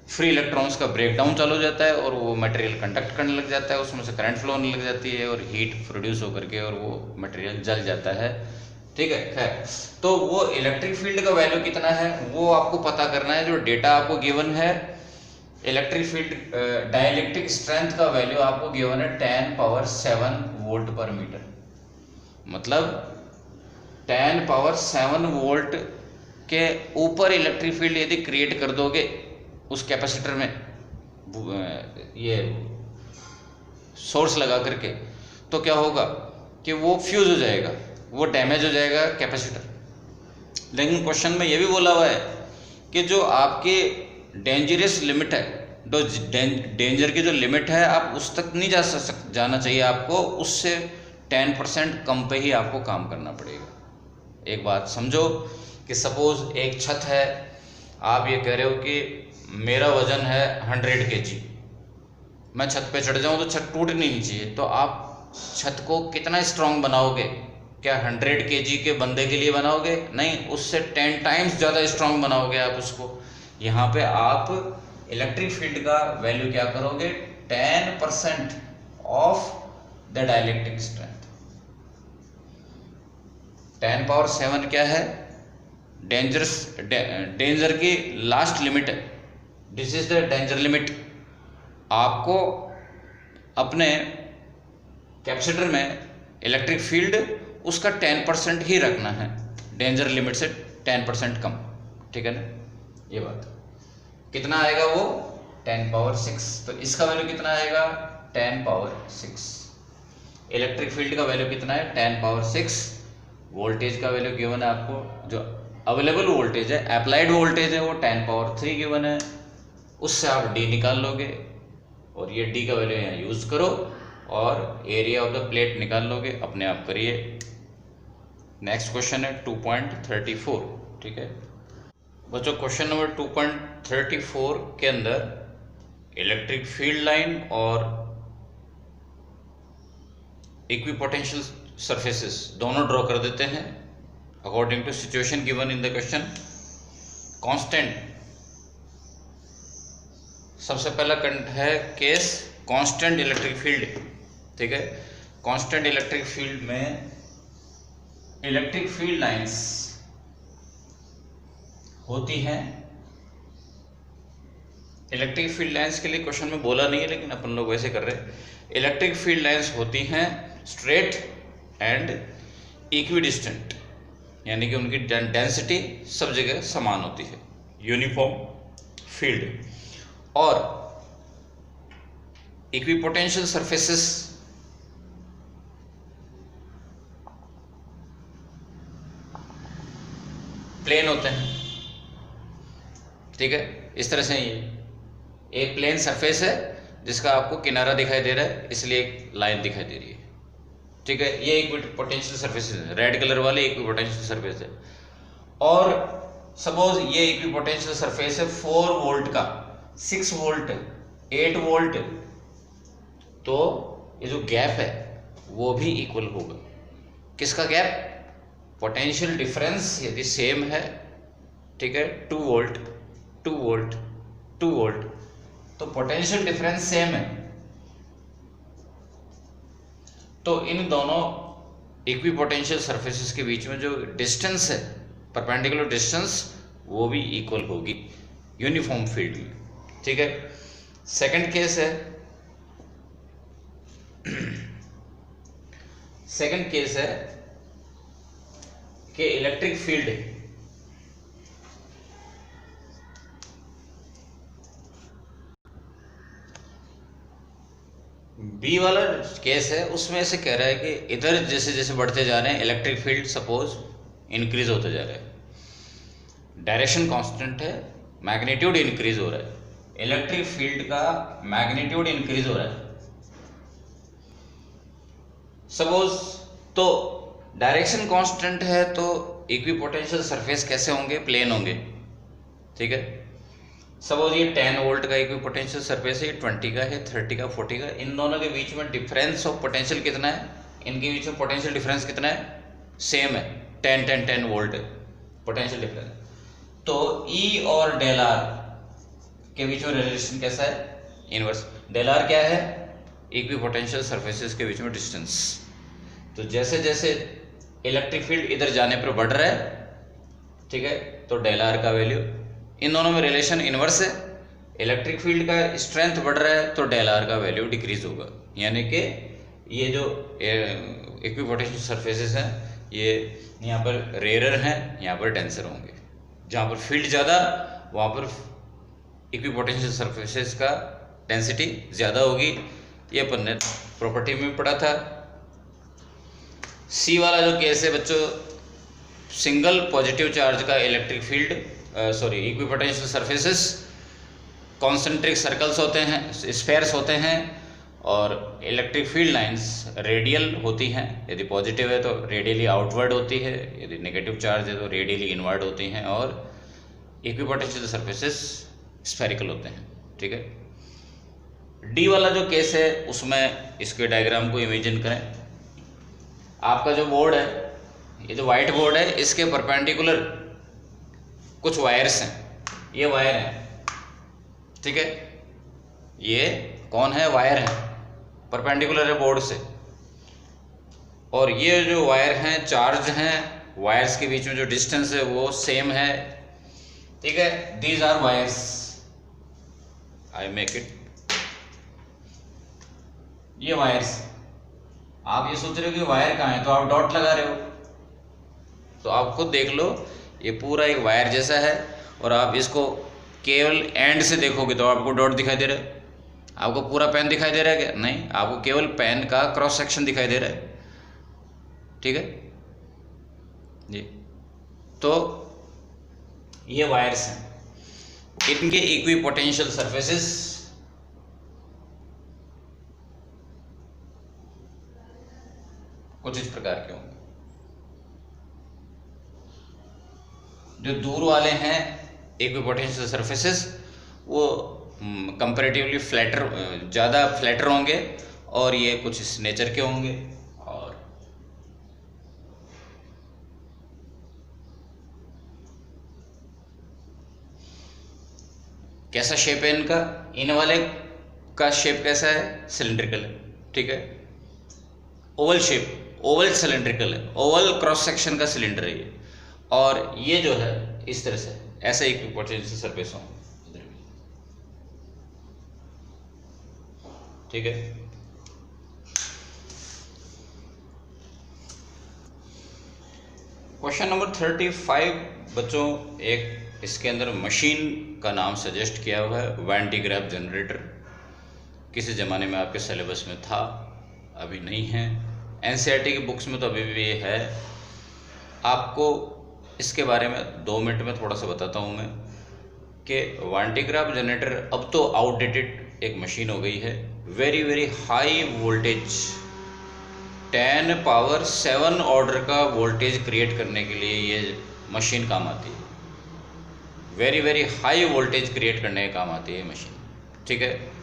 फ्री इलेक्ट्रॉन्स का ब्रेकडाउन चालू हो जाता है और वो मटेरियल कंडक्ट करने लग जाता है, उसमें से करंट फ्लो होने लग जाती है और हीट प्रोड्यूस होकर के और वो मटेरियल जल जाता है, ठीक है। खैर, तो वो इलेक्ट्रिक फील्ड का वैल्यू कितना है वो आपको पता करना है। जो डेटा आपको गिवन है, इलेक्ट्रिक फील्ड डाइलेक्ट्रिक स्ट्रेंथ का वैल्यू आपको गिवन है 10⁻7 वोल्ट पर मीटर। मतलब 10⁻7 वोल्ट के ऊपर इलेक्ट्रिक फील्ड यदि क्रिएट कर दोगे उस कैपेसिटर में ये सोर्स लगा करके, तो क्या होगा कि वो फ्यूज हो जाएगा, वो डैमेज हो जाएगा कैपेसिटर। लेकिन क्वेश्चन में ये भी बोला हुआ है कि जो आपके डेंजरस लिमिट है, जो डेंजर की जो लिमिट है आप उस तक नहीं जाना चाहिए आपको, उससे 10% कम पे ही आपको काम करना पड़ेगा। एक बात समझो कि सपोज एक छत है, आप ये कह रहे हो कि मेरा वजन है 100 kg, मैं छत पे चढ़ जाऊं तो छत टूटनी नहीं चाहिए, तो आप छत को कितना स्ट्रांग बनाओगे? क्या 100 kg के बंदे के लिए बनाओगे? नहीं, उससे 10 टाइम्स ज़्यादा स्ट्रांग बनाओगे आप उसको। यहाँ पे आप इलेक्ट्रिक फील्ड का वैल्यू क्या करोगे, 10% ऑफ द डाइलेक्ट्रिक स्ट्रेंथ। 10⁻7 क्या है, डेंजर की लास्ट लिमिट है, this is the danger limit. आपको अपने कैपेसिटर में इलेक्ट्रिक फील्ड उसका 10% ही रखना है, डेंजर लिमिट से 10% कम, ठीक है ना। ये बात कितना आएगा वो 10⁻6, तो इसका वैल्यू कितना आएगा 10⁻6। इलेक्ट्रिक फील्ड का वैल्यू कितना है 10⁻6। वोल्टेज का वैल्यू गिवन है आपको, जो अवेलेबल वोल्टेज है, अप्लाइड वोल्टेज है, वो 10⁻3 गिवन है। उससे आप डी निकाल लोगे और ये डी का वैल्यू यहाँ यूज करो और एरिया ऑफ द प्लेट निकाल लोगे, अपने आप करिए। नेक्स्ट क्वेश्चन है 2.34, ठीक है बच्चों। क्वेश्चन नंबर 2.34 के अंदर इलेक्ट्रिक फील्ड लाइन और इक्विपोटेंशियल सरफेसेस दोनों ड्रॉ कर देते हैं according to situation given in the question. Constant, सबसे पहला है केस कांस्टेंट इलेक्ट्रिक फील्ड, ठीक है। कांस्टेंट इलेक्ट्रिक फील्ड में इलेक्ट्रिक फील्ड लाइंस होती हैं। इलेक्ट्रिक फील्ड लाइंस के लिए क्वेश्चन में बोला नहीं है, लेकिन अपन लोग वैसे कर रहे हैं। इलेक्ट्रिक फील्ड लाइंस होती हैं स्ट्रेट एंड इक्विडिस्टेंट, यानी कि उनकी डेंसिटी सब जगह समान होती है, यूनिफॉर्म फील्ड। और इक्विपोटेंशियल सरफेसेस प्लेन होते हैं, ठीक है। इस तरह से ये एक प्लेन सरफेस है जिसका आपको किनारा दिखाई दे रहा है, इसलिए एक लाइन दिखाई दे रही है, ठीक है। ये इक्विपोटेंशियल सरफेस है, रेड कलर वाले इक्विपोटेंशियल सरफेस है। और सपोज ये इक्विपोटेंशियल सरफेस है 4 वोल्ट का, 6 वोल्ट, 8 वोल्ट, तो ये जो गैप है वो भी इक्वल होगा। किसका गैप? पोटेंशियल डिफरेंस यदि सेम है, ठीक है, 2 वोल्ट 2 वोल्ट 2 वोल्ट, तो पोटेंशियल डिफरेंस सेम है, तो इन दोनों इक्विपोटेंशियल सरफेसेस के बीच में जो डिस्टेंस है, परपेंडिकुलर डिस्टेंस, वो भी इक्वल होगी यूनिफॉर्म फील्ड में, ठीक है। सेकंड केस है, सेकंड केस है कि इलेक्ट्रिक फील्ड बी वाला केस है, उसमें से कह रहा है कि इधर जैसे जैसे बढ़ते जा रहे हैं इलेक्ट्रिक फील्ड सपोज इंक्रीज होते जा रहे हैं, डायरेक्शन कांस्टेंट है, मैग्नीट्यूड इंक्रीज हो रहा है, इलेक्ट्रिक फील्ड का मैग्नीट्यूड इंक्रीज हो रहा है सपोज। तो डायरेक्शन कांस्टेंट है तो इक्विपोटेंशियल सरफेस कैसे होंगे? प्लेन होंगे, ठीक है। सपोज ये 10 वोल्ट का इक्विपोटेंशियल सरफेस है, 20 का है, 30 का, 40 का, इन दोनों के बीच में डिफरेंस ऑफ पोटेंशियल कितना है? इनके बीच में पोटेंशियल डिफरेंस कितना है? सेम है, 10 वोल्ट पोटेंशियल डिफरेंस। तो E और डेल आर के बीच में रिलेशन कैसा है? इनवर्स। डेल आर क्या है? इक्विपोटेंशियल सरफेसेस के बीच में डिस्टेंस। तो जैसे जैसे इलेक्ट्रिक फील्ड इधर जाने पर बढ़ रहा है, ठीक है, तो डेल आर का वैल्यू, इन दोनों में रिलेशन इनवर्स है। इलेक्ट्रिक फील्ड का स्ट्रेंथ बढ़ रहा है तो डेल आर का वैल्यू डिक्रीज होगा, यानी कि ये जो इक्विपोटेंशियल सरफेसेस हैं ये यहाँ पर रेयरर हैं, यहाँ पर डेंसर होंगे। जहाँ पर फील्ड ज़्यादा वहाँ पर इक्विपोटेंशियल सरफेसेस का डेंसिटी ज़्यादा होगी। ये अपन ने प्रॉपर्टी में पढ़ा था। सी वाला जो केस है बच्चों, सिंगल पॉजिटिव चार्ज का electric field equipotential surfaces concentric circles होते हैं, स्फेयर्स होते हैं, और इलेक्ट्रिक फील्ड लाइंस रेडियल होती हैं। यदि पॉजिटिव है तो रेडियली आउटवर्ड होती है, यदि नेगेटिव चार्ज है तो रेडियली इनवर्ड होती हैं, और इक्विपोटेंशियल सरफेसेस स्फेरिकल होते हैं, ठीक है। डी वाला जो केस है उसमें इसके डायग्राम को इमेजिन करें। आपका जो बोर्ड है, ये जो वाइट बोर्ड है, इसके परपेंडिकुलर कुछ वायर्स हैं, ये वायर हैं, ठीक है। ये कौन है? वायर है, परपेंडिकुलर है बोर्ड से। और ये जो वायर हैं चार्ज हैं, वायर्स के बीच में जो डिस्टेंस है वो सेम है, ठीक है। These are wires, I make it, ये वायर्स। आप ये सोच रहे हो कि वायर कहाँ है, तो आप डॉट लगा रहे हो, तो आप खुद देख लो, ये पूरा एक वायर जैसा है, और आप इसको केवल एंड से देखोगे तो आपको डॉट दिखाई दे रहा है। आपको पूरा पेन दिखाई दे रहा है क्या? नहीं, आपको केवल पेन का क्रॉस सेक्शन दिखाई दे रहा है, ठीक है जी। तो ये वायर्स हैं, इनके इक्विपोटेंशियल सरफेसेस कुछ इस प्रकार के होंगे। जो दूर वाले हैं इक्विपोटेंशियल सरफेसेस वो कंपैरेटिवली फ्लैटर, ज़्यादा फ्लैटर होंगे, और ये कुछ इस नेचर के होंगे। और कैसा शेप है इनका? इन वाले का शेप कैसा है? सिलिंड्रिकल है, ठीक है, ओवल शेप, ओवल सिलिंड्रिकल है, ओवल क्रॉस सेक्शन का सिलेंडर है ये। और ये जो है इस तरह से ऐसा एक पोटेंशियल सरफेस हो इधर भी, ठीक है। क्वेश्चन नंबर 35 बच्चों, एक इसके अंदर मशीन का नाम सजेस्ट किया हुआ है, वैन डी ग्रैफ जनरेटर। किसी ज़माने में आपके सिलेबस में था, अभी नहीं है। एनसीईआरटी की बुक्स में तो अभी भी ये है। आपको इसके बारे में 2 मिनट में थोड़ा सा बताता हूँ मैं कि वैन डी ग्रैफ जनरेटर अब तो आउटडेटेड एक मशीन हो गई है। Very very high voltage 10 power 7 order का वोल्टेज क्रिएट करने के लिए ये मशीन काम आती है। Very very high voltage create करने का काम आती है ये मशीन, ठीक है।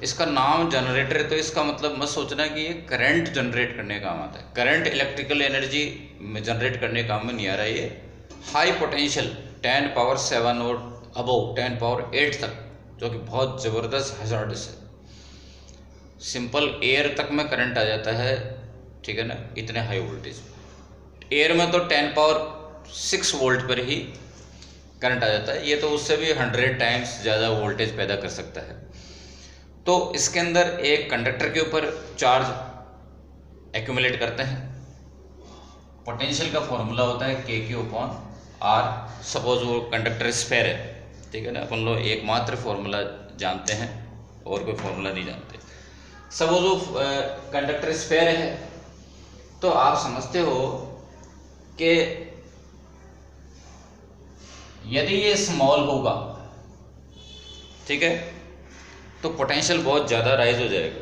इसका नाम जनरेटर है तो इसका मतलब मत सोचना कि ये करंट जनरेट करने का काम आता है। करंट इलेक्ट्रिकल एनर्जी जनरेट करने का काम में नहीं आ रहा है। ये हाई पोटेंशियल 10 पावर 7 और अबव 10 पावर 8 तक, जो कि बहुत ज़बरदस्त हैजार्डस है। सिंपल एयर तक में करंट आ जाता है, ठीक है ना, इतने हाई वोल्टेज। एयर में तो 10 पावर 6 वोल्ट पर ही करंट आ जाता है। ये तो उससे भी 100 टाइम्स ज़्यादा वोल्टेज पैदा कर सकता है। तो इसके अंदर एक कंडक्टर के ऊपर चार्ज एक्यूमुलेट करते हैं। पोटेंशियल का फॉर्मूला होता है KQ/R। सपोज वो कंडक्टर स्फेयर है, ठीक है ना, अपन लोग एकमात्र फॉर्मूला जानते हैं और कोई फॉर्मूला नहीं जानते। सपोज वो कंडक्टर स्फेयर है तो आप समझते हो कि यदि ये स्मॉल होगा, ठीक है, तो पोटेंशियल बहुत ज़्यादा राइज हो जाएगा।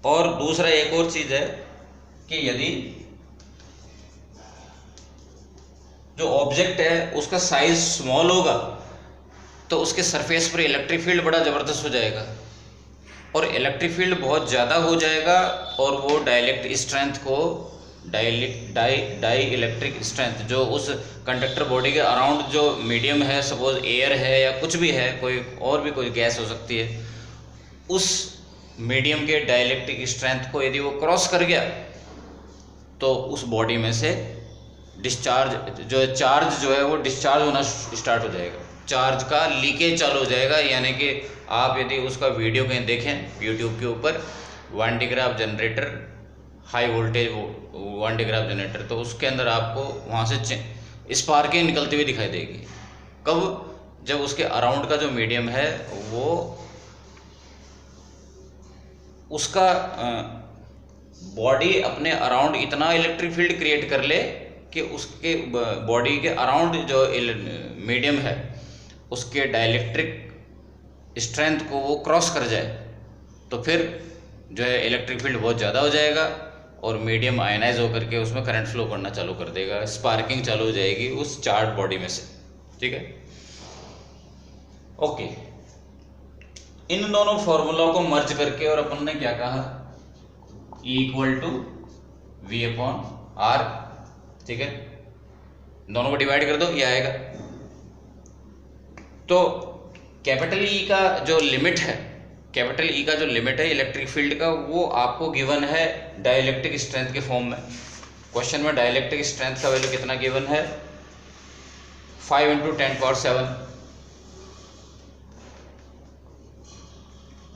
और दूसरा एक और चीज़ है कि यदि जो ऑब्जेक्ट है उसका साइज स्मॉल होगा तो उसके सरफेस पर इलेक्ट्रिक फील्ड बड़ा ज़बरदस्त हो जाएगा, और इलेक्ट्रिक फील्ड बहुत ज़्यादा हो जाएगा और वो डाइलेक्ट्रिक स्ट्रेंथ को डाई इलेक्ट्रिक स्ट्रेंथ जो उस कंडक्टर बॉडी के अराउंड जो मीडियम है, सपोज एयर है या कुछ भी है, कोई और भी कोई गैस हो सकती है, उस मीडियम के डाइलेक्ट्रिक स्ट्रेंथ को यदि वो क्रॉस कर गया तो उस बॉडी में से डिस्चार्ज चार्ज जो है वो डिस्चार्ज होना स्टार्ट हो जाएगा। चार्ज का लीकेज चालू हो जाएगा। यानी कि आप यदि उसका वीडियो कहीं देखें यूट्यूब के ऊपर, Van de Graaff generator, high voltage Van de Graaff generator, तो उसके अंदर आपको वहाँ से स्पार्किंग निकलती हुई दिखाई देगी। कब? जब उसके अराउंड का जो मीडियम है वो उसका बॉडी अपने अराउंड इतना इलेक्ट्रिक फील्ड क्रिएट कर ले कि उसके बॉडी के अराउंड जो मीडियम है उसके डाइलेक्ट्रिक स्ट्रेंथ को वो क्रॉस कर जाए, तो फिर जो है इलेक्ट्रिक फील्ड बहुत ज़्यादा हो जाएगा और मीडियम आयनाइज होकर के उसमें करंट फ्लो करना चालू कर देगा, स्पार्किंग चालू हो जाएगी उस चार्ज बॉडी में से, ठीक है। ओके, इन दोनों फॉर्मूला को मर्ज करके और अपन ने क्या कहा, E = V/R, ठीक है, दोनों को डिवाइड कर दो, ये आएगा। तो कैपिटल E का जो लिमिट है, कैपिटल E का जो लिमिट है इलेक्ट्रिक फील्ड का, वो आपको गिवन है डाइलेक्ट्रिक स्ट्रेंथ के फॉर्म में। क्वेश्चन में डाइलेक्ट्रिक स्ट्रेंथ का वैल्यू कितना गिवन है, 5 × 10⁻⁷।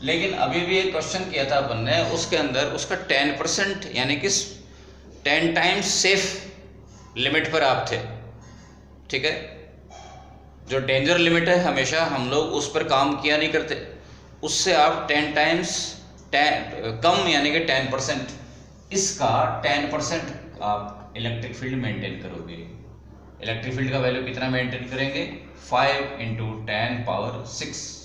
लेकिन अभी भी एक क्वेश्चन किया था अपन ने, उसके अंदर उसका 10% यानी कि 10 टाइम्स सेफ लिमिट पर आप थे, ठीक है। जो डेंजर लिमिट है हमेशा हम लोग उस पर काम किया नहीं करते, उससे आप 10 टाइम्स कम यानी कि 10%, इसका 10% आप इलेक्ट्रिक फील्ड मेंटेन करोगे। इलेक्ट्रिक फील्ड का वैल्यू कितना मेंटेन करेंगे, 5 × 10⁻⁶।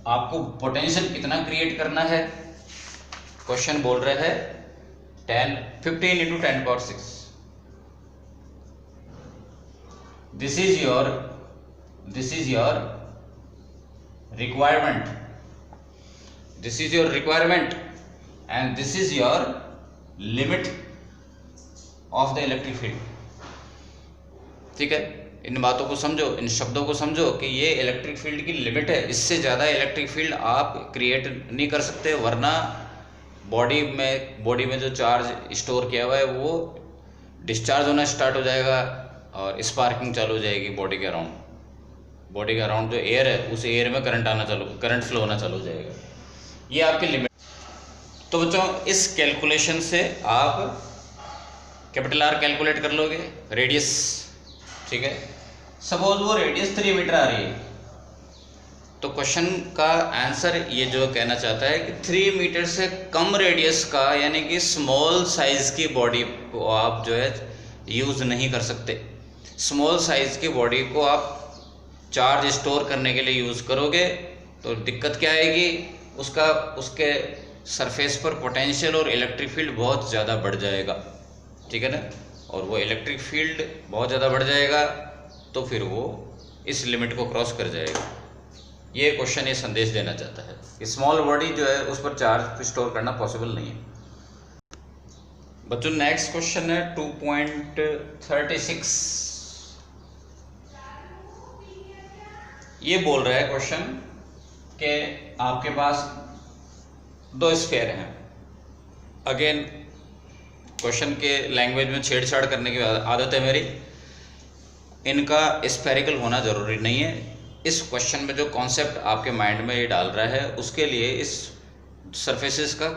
आपको पोटेंशियल कितना क्रिएट करना है, क्वेश्चन बोल रहे हैं 15 × 10⁻⁶। This is your requirement, this is your requirement and this is your limit of the electric field, ठीक है। इन बातों को समझो, इन शब्दों को समझो कि ये इलेक्ट्रिक फील्ड की लिमिट है, इससे ज़्यादा इलेक्ट्रिक फील्ड आप क्रिएट नहीं कर सकते, वरना बॉडी में जो चार्ज स्टोर किया हुआ है वो डिस्चार्ज होना स्टार्ट हो जाएगा और स्पार्किंग चालू हो जाएगी बॉडी के अराउंड। बॉडी के अराउंड जो एयर है उस एयर में करंट फ्लो होना चालू हो जाएगा। ये आपकी लिमिट। तो बच्चों इस कैलकुलेशन से आप कैपिटल आर कैलकुलेट कर लोगे, रेडियस, ठीक है। सपोज वो रेडियस 3 मीटर आ रही है, तो क्वेश्चन का आंसर ये जो कहना चाहता है कि 3 मीटर से कम रेडियस का यानी कि स्मॉल साइज की बॉडी को आप जो है यूज़ नहीं कर सकते। स्मॉल साइज की बॉडी को आप चार्ज स्टोर करने के लिए यूज़ करोगे तो दिक्कत क्या आएगी, उसके सरफेस पर पोटेंशियल और इलेक्ट्रिक फील्ड बहुत ज़्यादा बढ़ जाएगा, ठीक है ना। और वो इलेक्ट्रिक फील्ड बहुत ज़्यादा बढ़ जाएगा तो फिर वो इस लिमिट को क्रॉस कर जाएगा। ये क्वेश्चन ये संदेश देना चाहता है कि स्मॉल बॉडी जो है उस पर चार्ज स्टोर करना पॉसिबल नहीं है। बच्चों नेक्स्ट क्वेश्चन है 2.36। ये बोल रहा है क्वेश्चन कि आपके पास 2 स्फीयर हैं। अगेन क्वेश्चन के लैंग्वेज में छेड़छाड़ करने की आदत है मेरी। इनका स्फेरिकल होना ज़रूरी नहीं है। इस क्वेश्चन में जो कॉन्सेप्ट आपके माइंड में ये डाल रहा है उसके लिए इस सरफेसेस का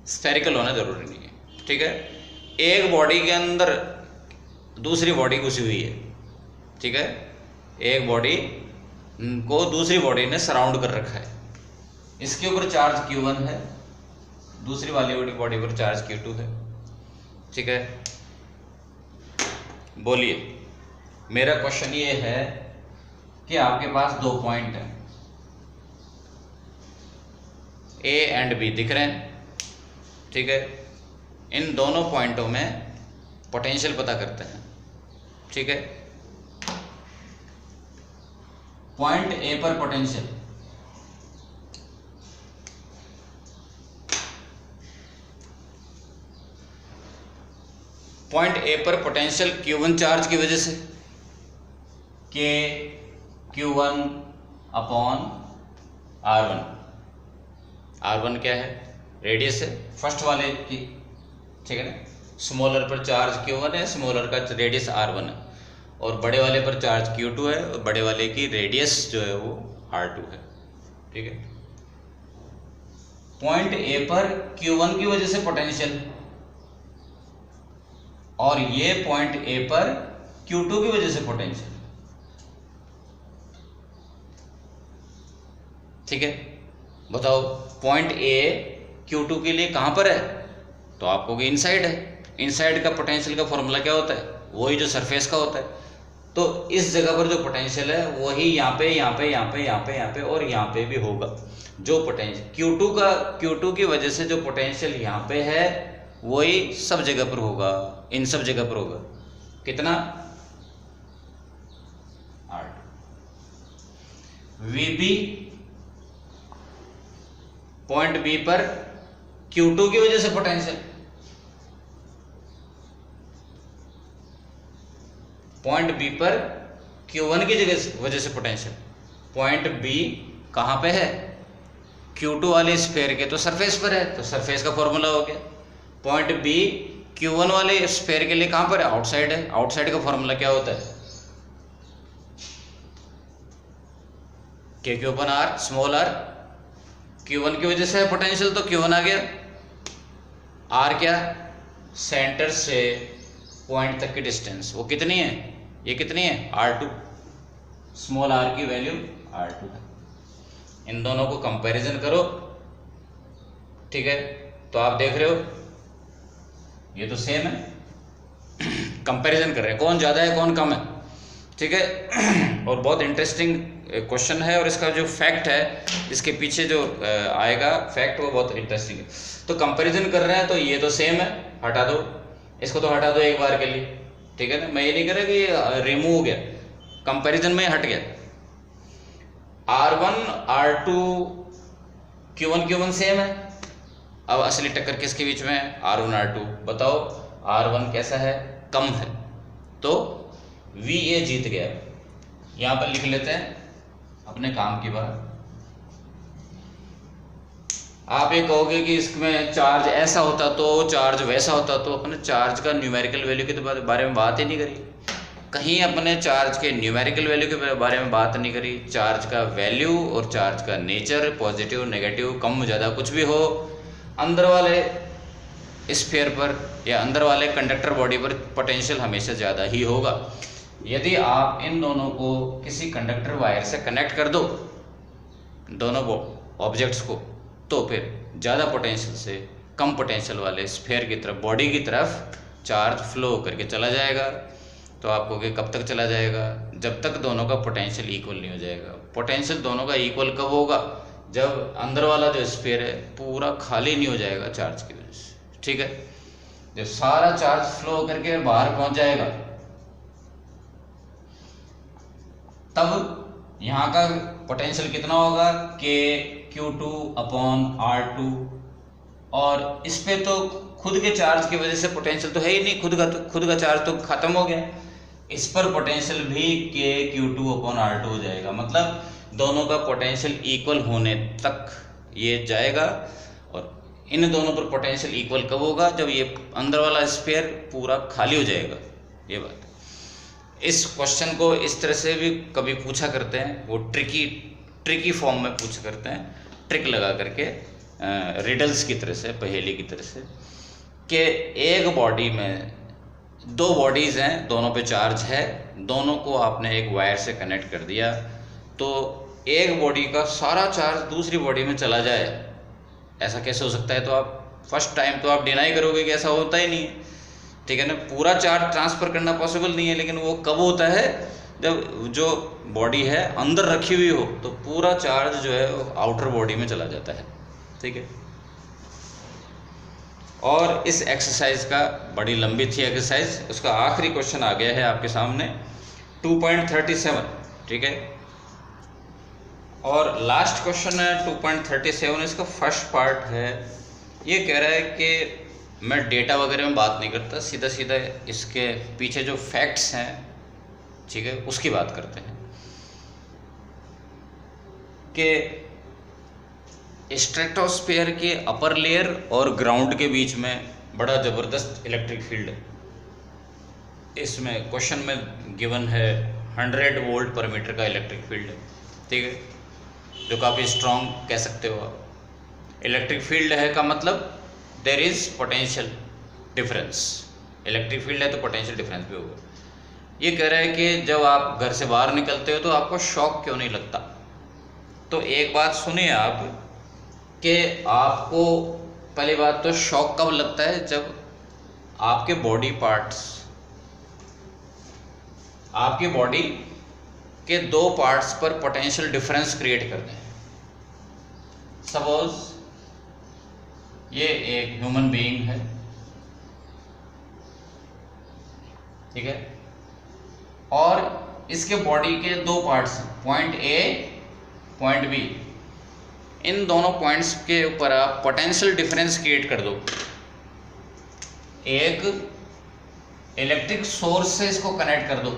स्फेरिकल होना ज़रूरी नहीं है, ठीक है। एक बॉडी के अंदर दूसरी बॉडी घुसी हुई है, ठीक है। एक बॉडी को दूसरी बॉडी ने सराउंड कर रखा है। इसके ऊपर चार्ज Q1 है, दूसरी वाली बॉडी पर चार्ज Q2 है, ठीक है। बोलिए, मेरा क्वेश्चन ये है कि आपके पास 2 पॉइंट हैं, A एंड B दिख रहे हैं, ठीक है। इन दोनों पॉइंटों में पोटेंशियल पता करते हैं, ठीक है। पॉइंट A पर पोटेंशियल Q1 चार्ज की वजह से K Q1 upon R1। R1 क्या है, रेडियस है फर्स्ट वाले की, ठीक है ना। स्मॉलर पर चार्ज Q1 है, स्मॉलर का रेडियस R1 है, और बड़े वाले पर चार्ज Q2 है और बड़े वाले की रेडियस जो है वो R2 है, ठीक है। पॉइंट A पर Q1 की वजह से पोटेंशियल और ये पॉइंट A पर Q2 की वजह से पोटेंशियल, ठीक है। बताओ पॉइंट A Q2 के लिए कहां पर है, तो आपको कि इनसाइड है। इनसाइड का पोटेंशियल का फॉर्मूला क्या होता है, वही जो सरफेस का होता है। तो इस जगह पर जो पोटेंशियल है वही यहाँ पे और यहाँ पे भी होगा। जो पोटेंशियल Q2 की वजह से जो पोटेंशियल यहाँ पे है वही सब जगह पर होगा, इन सब जगह पर होगा। कितना, R2। VB पॉइंट B पर Q2 की वजह से पोटेंशियल, पॉइंट B पर Q1 की वजह से पोटेंशियल। पॉइंट B कहां पे है, Q2 वाले स्फीयर के तो सरफेस पर है, तो सरफेस का फॉर्मूला हो गया। पॉइंट B Q1 वाले स्फीयर के लिए कहां पर है, आउटसाइड है। आउटसाइड का फॉर्मूला क्या होता है, K Q R, small r। Q1 की वजह से है पोटेंशियल तो Q1 आ गया। R क्या, सेंटर से पॉइंट तक की डिस्टेंस, वो कितनी है, ये कितनी है, R2। स्मॉल r की वैल्यू R2 है। इन दोनों को कंपैरिजन करो, ठीक है। तो आप देख रहे हो ये तो सेम है, कंपैरिजन कर रहे हैं कौन ज़्यादा है कौन कम है, ठीक है। और बहुत इंटरेस्टिंग क्वेश्चन है और इसका जो फैक्ट है, इसके पीछे जो आएगा फैक्ट वो बहुत इंटरेस्टिंग है। तो कंपैरिजन कर रहे हैं तो ये तो सेम है, हटा दो इसको, तो हटा दो एक बार के लिए, ठीक है ना। मैं ये नहीं कह रहा कि रिमूव हो गया, कंपैरिजन में हट गया। R1 R2 Q1 सेम है। अब असली टक्कर किसके बीच में है, R1 R2। बताओ R1 कैसा है, कम है, तो VA जीत गया। यहां पर लिख लेते हैं अपने काम की बात। आप ये कहोगे कि इसमें चार्ज ऐसा होता तो चार्ज वैसा होता तो, अपने चार्ज का न्यूमेरिकल वैल्यू के तो बारे में बात ही नहीं करी, कहीं अपने चार्ज के न्यूमेरिकल वैल्यू के बारे में बात नहीं करी। चार्ज का वैल्यू और चार्ज का नेचर, पॉजिटिव नेगेटिव, कम ज़्यादा कुछ भी हो, अंदर वाले स्फीयर पर या अंदर वाले कंडक्टर बॉडी पर पोटेंशियल हमेशा ज़्यादा ही होगा। यदि आप इन दोनों को किसी कंडक्टर वायर से कनेक्ट कर दो, दोनों ऑब्जेक्ट्स को, तो फिर ज़्यादा पोटेंशियल से कम पोटेंशियल वाले स्फीयर की तरफ, बॉडी की तरफ चार्ज फ्लो करके चला जाएगा। तो आप कहोगे कब तक चला जाएगा? जब तक दोनों का पोटेंशियल इक्वल नहीं हो जाएगा। पोटेंशियल दोनों का इक्वल कब होगा? जब अंदर वाला जो स्फीयर है पूरा खाली नहीं हो जाएगा चार्ज की वजह से, ठीक है। जब सारा चार्ज फ्लो करके बाहर पहुंच जाएगा, तब यहाँ का पोटेंशियल कितना होगा? Q2/R2। और इस पे तो खुद के चार्ज की वजह से पोटेंशियल तो है ही नहीं, खुद का चार्ज तो खत्म हो गया। इस पर पोटेंशियल भी Q2/R2 हो जाएगा, मतलब दोनों का पोटेंशियल इक्वल होने तक ये जाएगा। और इन दोनों पर पोटेंशियल इक्वल कब होगा? जब ये अंदर वाला स्फीयर पूरा खाली हो जाएगा। ये बात, इस क्वेश्चन को इस तरह से भी कभी पूछा करते हैं, वो ट्रिकी फॉर्म में पूछा करते हैं, ट्रिक लगा करके, रिडल्स की तरह से, पहेली की तरह से, कि एक बॉडी में दो बॉडीज़ हैं, दोनों पे चार्ज है, दोनों को आपने एक वायर से कनेक्ट कर दिया, तो एक बॉडी का सारा चार्ज दूसरी बॉडी में चला जाए, ऐसा कैसे हो सकता है? तो आप फर्स्ट टाइम तो आप डिनाई करोगे कि ऐसा होता ही नहीं है, ठीक है ना। पूरा चार्ज ट्रांसफ़र करना पॉसिबल नहीं है, लेकिन वो कब होता है? जब जो बॉडी है अंदर रखी हुई हो, तो पूरा चार्ज जो है आउटर बॉडी में चला जाता है, ठीक है। और इस एक्सरसाइज का, बड़ी लंबी थी एक्सरसाइज, उसका आखिरी क्वेश्चन आ गया है आपके सामने 2.37, ठीक है। और लास्ट क्वेश्चन है 2.37, इसका फर्स्ट पार्ट है, ये कह रहा है कि मैं डेटा वगैरह में बात नहीं करता, सीधा सीधा इसके पीछे जो फैक्ट्स हैं, ठीक है, उसकी बात करते हैं कि स्ट्रेटोस्फीयर के अपर लेयर और ग्राउंड के बीच में बड़ा ज़बरदस्त इलेक्ट्रिक फील्ड है। इसमें क्वेश्चन में गिवन है 100 वोल्ट पर मीटर का इलेक्ट्रिक फील्ड है, ठीक है, जो काफ़ी स्ट्रॉन्ग कह सकते हो आप। इलेक्ट्रिक फील्ड है का मतलब there is potential difference, electric field है तो पोटेंशियल डिफरेंस भी होगा। ये कह रहा है कि जब आप घर से बाहर निकलते हो तो आपको शॉक क्यों नहीं लगता? तो एक बात सुनिए आप, कि आपको पहली बात तो शॉक कब लगता है? जब आपके बॉडी पार्ट्स, आपकी बॉडी के दो पार्ट्स पर पोटेंशियल डिफरेंस क्रिएट करते हैं। सपोज ये एक ह्यूमन बीइंग है, ठीक है, और इसके बॉडी के दो parts, point A, point B, इन दोनों पॉइंट्स के ऊपर आप पोटेंशियल डिफरेंस क्रिएट कर दो। एक इलेक्ट्रिक सोर्स से इसको कनेक्ट कर दो,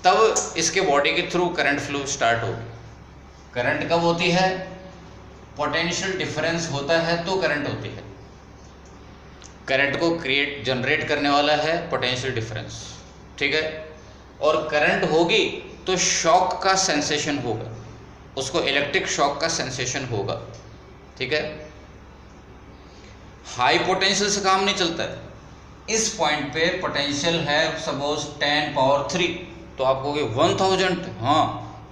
तब इसके बॉडी के थ्रू करंट फ्लो स्टार्ट होगी। करंट कब होती है? पोटेंशियल डिफरेंस होता है तो करंट होती है। करंट को जनरेट करने वाला है पोटेंशियल डिफरेंस, ठीक है। और करंट होगी तो शॉक का सेंसेशन होगा, उसको इलेक्ट्रिक शॉक का सेंसेशन होगा, ठीक है। हाई पोटेंशियल से काम नहीं चलता है। इस पॉइंट पे पोटेंशियल है सपोज 10 पावर 3, तो आप कहोगे 1000, हाँ,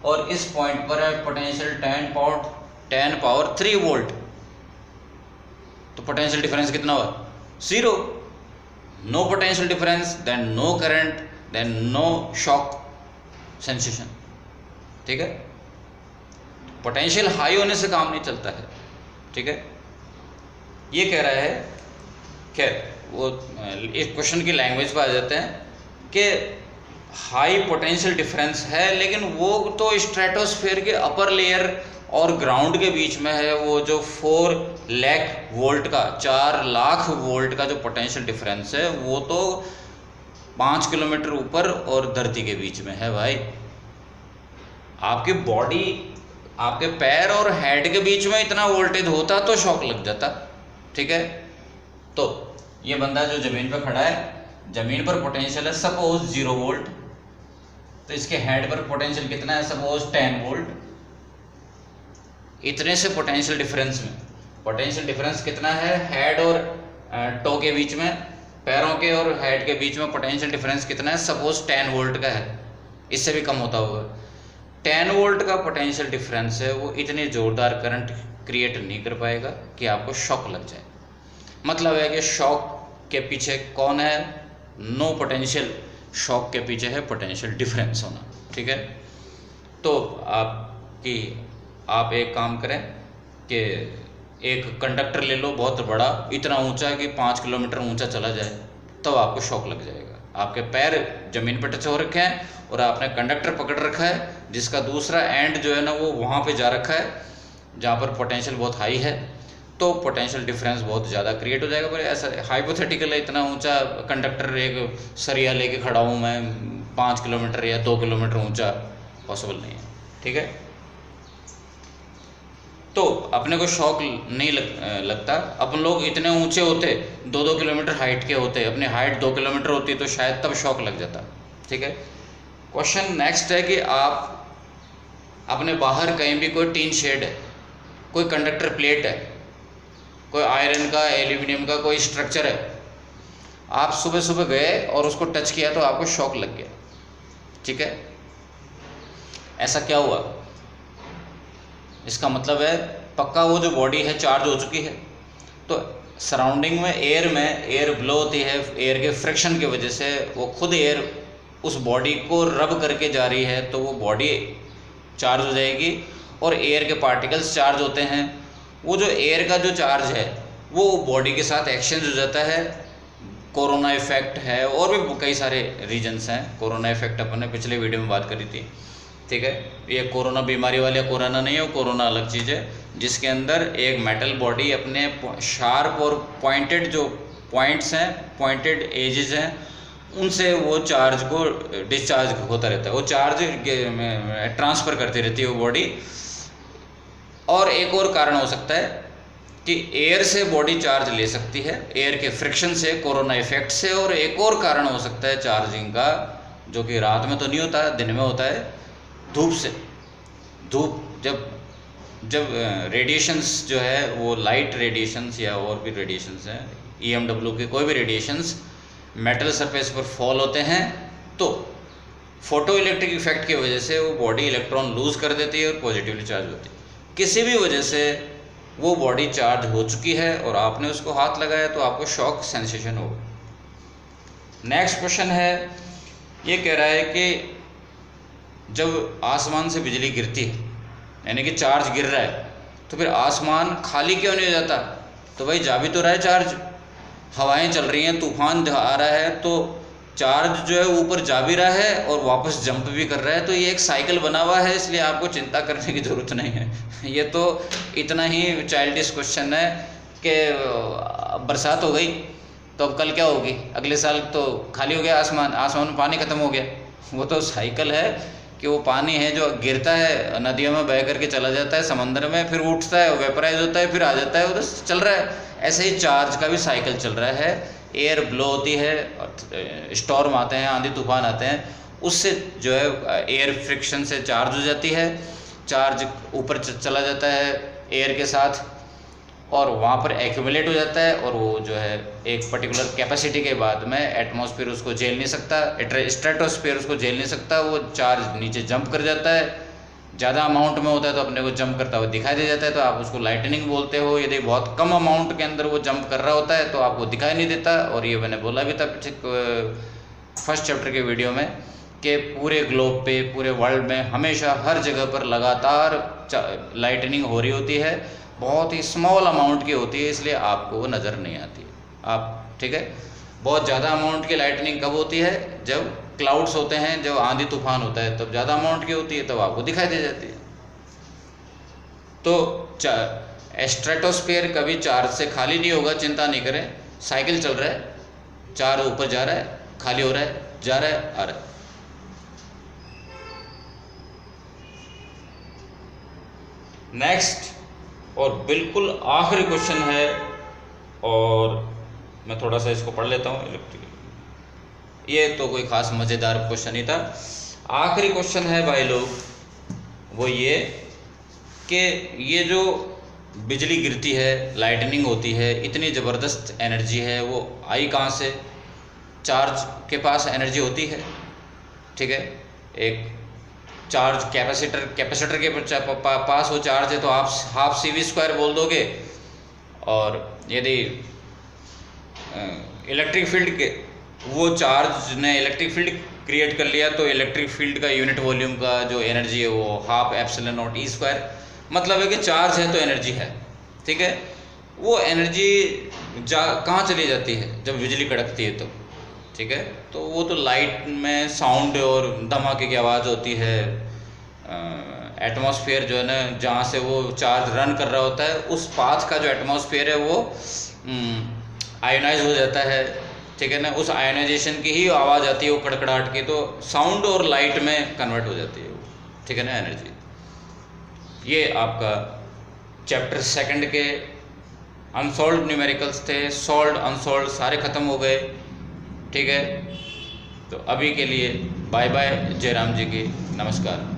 और इस पॉइंट पर है पोटेंशियल 10 पावर 3 वोल्ट, तो पोटेंशियल डिफरेंस कितना हुआ? 0। No potential difference, then no current, then no shock sensation, ठीक है। पोटेंशियल हाई होने से काम नहीं चलता है, ठीक है। ये कह रहा है, खैर वो इस क्वेश्चन की लैंग्वेज पर आ जाते हैं कि हाई पोटेंशियल डिफरेंस है, लेकिन वो तो स्ट्रेटोस्फीयर के अपर लेयर और ग्राउंड के बीच में है। वो जो 4 लाख वोल्ट का, 4 लाख वोल्ट का जो पोटेंशियल डिफरेंस है, वो तो 5 किलोमीटर ऊपर और धरती के बीच में है भाई। आपकी बॉडी आपके पैर और हेड के बीच में इतना वोल्टेज होता तो शॉक लग जाता, ठीक है। तो ये बंदा जो जमीन पर खड़ा है, जमीन पर पोटेंशियल है सपोज 0 वोल्ट, तो इसके हेड पर पोटेंशियल कितना है, सपोज 10 वोल्ट। इतने से पोटेंशियल डिफरेंस में, पोटेंशियल डिफरेंस कितना है हेड और टो के बीच में, पैरों के और हेड के बीच में पोटेंशियल डिफरेंस कितना है, सपोज 10 वोल्ट का है, इससे भी कम होता होगा। 10 वोल्ट का पोटेंशियल डिफरेंस है, वो इतनी ज़ोरदार करंट क्रिएट नहीं कर पाएगा कि आपको शॉक लग जाए। मतलब है कि शॉक के पीछे कौन है, नो पोटेंशियल, शॉक के पीछे है पोटेंशियल डिफरेंस होना, ठीक है। तो आप एक काम करें कि एक कंडक्टर ले लो बहुत बड़ा, इतना ऊंचा कि 5 किलोमीटर ऊंचा चला जाए, तब आपको शॉक लग जाएगा। आपके पैर जमीन पर टच हो रखे हैं और आपने कंडक्टर पकड़ रखा है जिसका दूसरा एंड जो है ना वो वहाँ पे जा रखा है जहाँ पर पोटेंशियल बहुत हाई है, तो पोटेंशियल डिफरेंस बहुत ज़्यादा क्रिएट हो जाएगा। पर ऐसा हाइपोथेटिकल है, इतना ऊंचा कंडक्टर एक सरिया लेके खड़ा हूँ मैं 5 किलोमीटर या 2 किलोमीटर ऊंचा, पॉसिबल नहीं है, ठीक है। तो अपने को शॉक नहीं लगता। अपन लोग इतने ऊंचे होते, 2-2 किलोमीटर हाइट के होते, अपनी हाइट 2 किलोमीटर होती तो शायद तब शॉक लग जाता, ठीक है। क्वेश्चन नेक्स्ट है कि आप अपने बाहर कहीं भी कोई टीन शेड है, कोई कंडक्टर प्लेट है, कोई आयरन का, एल्यूमिनियम का कोई स्ट्रक्चर है, आप सुबह सुबह गए और उसको टच किया तो आपको शॉक लग गया, ठीक है। ऐसा क्या हुआ, इसका मतलब है पक्का वो जो बॉडी है चार्ज हो चुकी है। तो सराउंडिंग में एयर ब्लो होती है, एयर के फ्रिक्शन की वजह से वो खुद एयर उस बॉडी को रब करके जा रही है, तो वो बॉडी चार्ज हो जाएगी और एयर के पार्टिकल्स चार्ज होते हैं। वो जो एयर का जो चार्ज है वो बॉडी के साथ एक्सचेंज हो जाता है। कोरोना इफेक्ट है और भी कई सारे रीजन्स हैं। कोरोना इफेक्ट अपन ने पिछले वीडियो में बात करी थी, ठीक है। ये कोरोना बीमारी वाले कोरोना नहीं है, वो कोरोना अलग चीज़ है जिसके अंदर एक मेटल बॉडी अपने शार्प और पॉइंटेड जो पॉइंट्स हैं, पॉइंटेड एजेस हैं, उनसे वो चार्ज को डिस्चार्ज होता रहता है, वो चार्ज ट्रांसफ़र करती रहती है वो बॉडी। और एक और कारण हो सकता है कि एयर से बॉडी चार्ज ले सकती है, एयर के फ्रिक्शन से, कोरोना इफेक्ट से। और एक और कारण हो सकता है चार्जिंग का, जो कि रात में तो नहीं होता, दिन में होता है, धूप से। धूप जब रेडिएशंस जो है वो लाइट रेडिएशंस या और भी रेडिएशंस हैं, EMW के कोई भी रेडिएशंस मेटल सरफेस पर फॉल होते हैं, तो फोटो इलेक्ट्रिक इफेक्ट की वजह से वो बॉडी इलेक्ट्रॉन लूज कर देती है और पॉजिटिवली चार्ज होती है। किसी भी वजह से वो बॉडी चार्ज हो चुकी है और आपने उसको हाथ लगाया तो आपको शॉक सेंसेशन होगा। नेक्स्ट क्वेश्चन है, ये कह रहा है कि जब आसमान से बिजली गिरती है, यानी कि चार्ज गिर रहा है, तो फिर आसमान खाली क्यों नहीं हो जाता? तो भाई जा भी तो रहा है चार्ज, हवाएं चल रही हैं, तूफान आ रहा है, तो चार्ज जो है ऊपर जा भी रहा है और वापस जंप भी कर रहा है। तो ये एक साइकिल बना हुआ है, इसलिए आपको चिंता करने की ज़रूरत नहीं है। ये तो इतना ही चाइल्डिश क्वेश्चन है कि बरसात हो गई तो अब कल क्या होगी, अगले साल तो खाली हो गया आसमान, आसमान में पानी ख़त्म हो गया। वो तो साइकिल है कि वो पानी है जो गिरता है, नदियों में बह करके चला जाता है समंदर में, फिर उठता है, वेपराइज होता है, फिर आ जाता है, उधर चल रहा है। ऐसे ही चार्ज का भी साइकिल चल रहा है। एयर ब्लो होती है, स्टॉर्म आते हैं, आंधी तूफान आते हैं, उससे जो है एयर फ्रिक्शन से चार्ज हो जाती है, चार्ज ऊपर चला जाता है एयर के साथ और वहाँ पर एक्यूमुलेट हो जाता है, और वो जो है एक पर्टिकुलर कैपेसिटी के बाद में एटमॉस्फेयर उसको झेल नहीं सकता, स्ट्रेटोस्फेयर उसको झेल नहीं सकता, वो चार्ज नीचे जंप कर जाता है। ज़्यादा अमाउंट में होता है तो अपने को जंप करता हुआ दिखाई दे जाता है, तो आप उसको लाइटनिंग बोलते हो। यदि बहुत कम अमाउंट के अंदर वो जंप कर रहा होता है तो आपको दिखाई नहीं देता। और ये मैंने बोला भी था फर्स्ट चैप्टर के वीडियो में कि पूरे ग्लोब पे, पूरे वर्ल्ड में हमेशा हर जगह पर लगातार लाइटनिंग हो रही होती है, बहुत ही स्मॉल अमाउंट की होती है, इसलिए आपको वो नज़र नहीं आती आप, ठीक है। बहुत ज़्यादा अमाउंट की लाइटनिंग कब होती है? जब क्लाउड्स होते हैं, जब आंधी तूफान होता है, तब ज़्यादा अमाउंट की होती है, तब आपको दिखाई दे जाती है। तो स्ट्रेटोस्फेयर कभी चार्ज से खाली नहीं होगा, चिंता नहीं करें। साइकिल चल रहा है, चार्ज ऊपर जा रहा है, खाली हो रहा है, जा रहा है, आ रहा है। नेक्स्ट और बिल्कुल आखिरी क्वेश्चन है, और मैं थोड़ा सा इसको पढ़ लेता हूँ। इलेक्ट्रिकल, ये तो कोई ख़ास मज़ेदार क्वेश्चन नहीं था। आखिरी क्वेश्चन है भाई लोग, वो ये कि ये जो बिजली गिरती है, लाइटनिंग होती है, इतनी ज़बरदस्त एनर्जी है, वो आई कहाँ से? चार्ज के पास एनर्जी होती है, ठीक है। एक चार्ज कैपेसिटर के पास वो चार्ज है तो आप हाफ CV² बोल दोगे, और यदि इलेक्ट्रिक फील्ड के वो चार्ज ने इलेक्ट्रिक फील्ड क्रिएट कर लिया तो इलेक्ट्रिक फील्ड का यूनिट वॉल्यूम का जो एनर्जी है वो हाफ एप्सिलॉन नॉट E²। मतलब है कि चार्ज है तो एनर्जी है, ठीक है। वो एनर्जी कहाँ चली जाती है जब बिजली कड़कती है तो, ठीक है। तो वो तो लाइट में साउंड और धमाके की आवाज़ होती है, एटमॉस्फेयर जो है ना जहाँ से वो चार्ज रन कर रहा होता है उस पाथ का जो एटमॉस्फेयर है वो आयोनाइज हो जाता है, ठीक है ना। उस आयोनाइजेशन की ही आवाज़ आती है, वो कड़कड़ाहट की, तो साउंड और लाइट में कन्वर्ट हो जाती है वो, ठीक है ना, एनर्जी। ये आपका चैप्टर 2 के अनसॉल्व्ड न्यूमेरिकल्स थे। सॉल्व्ड अनसॉल्व्ड सारे ख़त्म हो गए, ठीक है। तो अभी के लिए बाय बाय, जयराम जी की नमस्कार।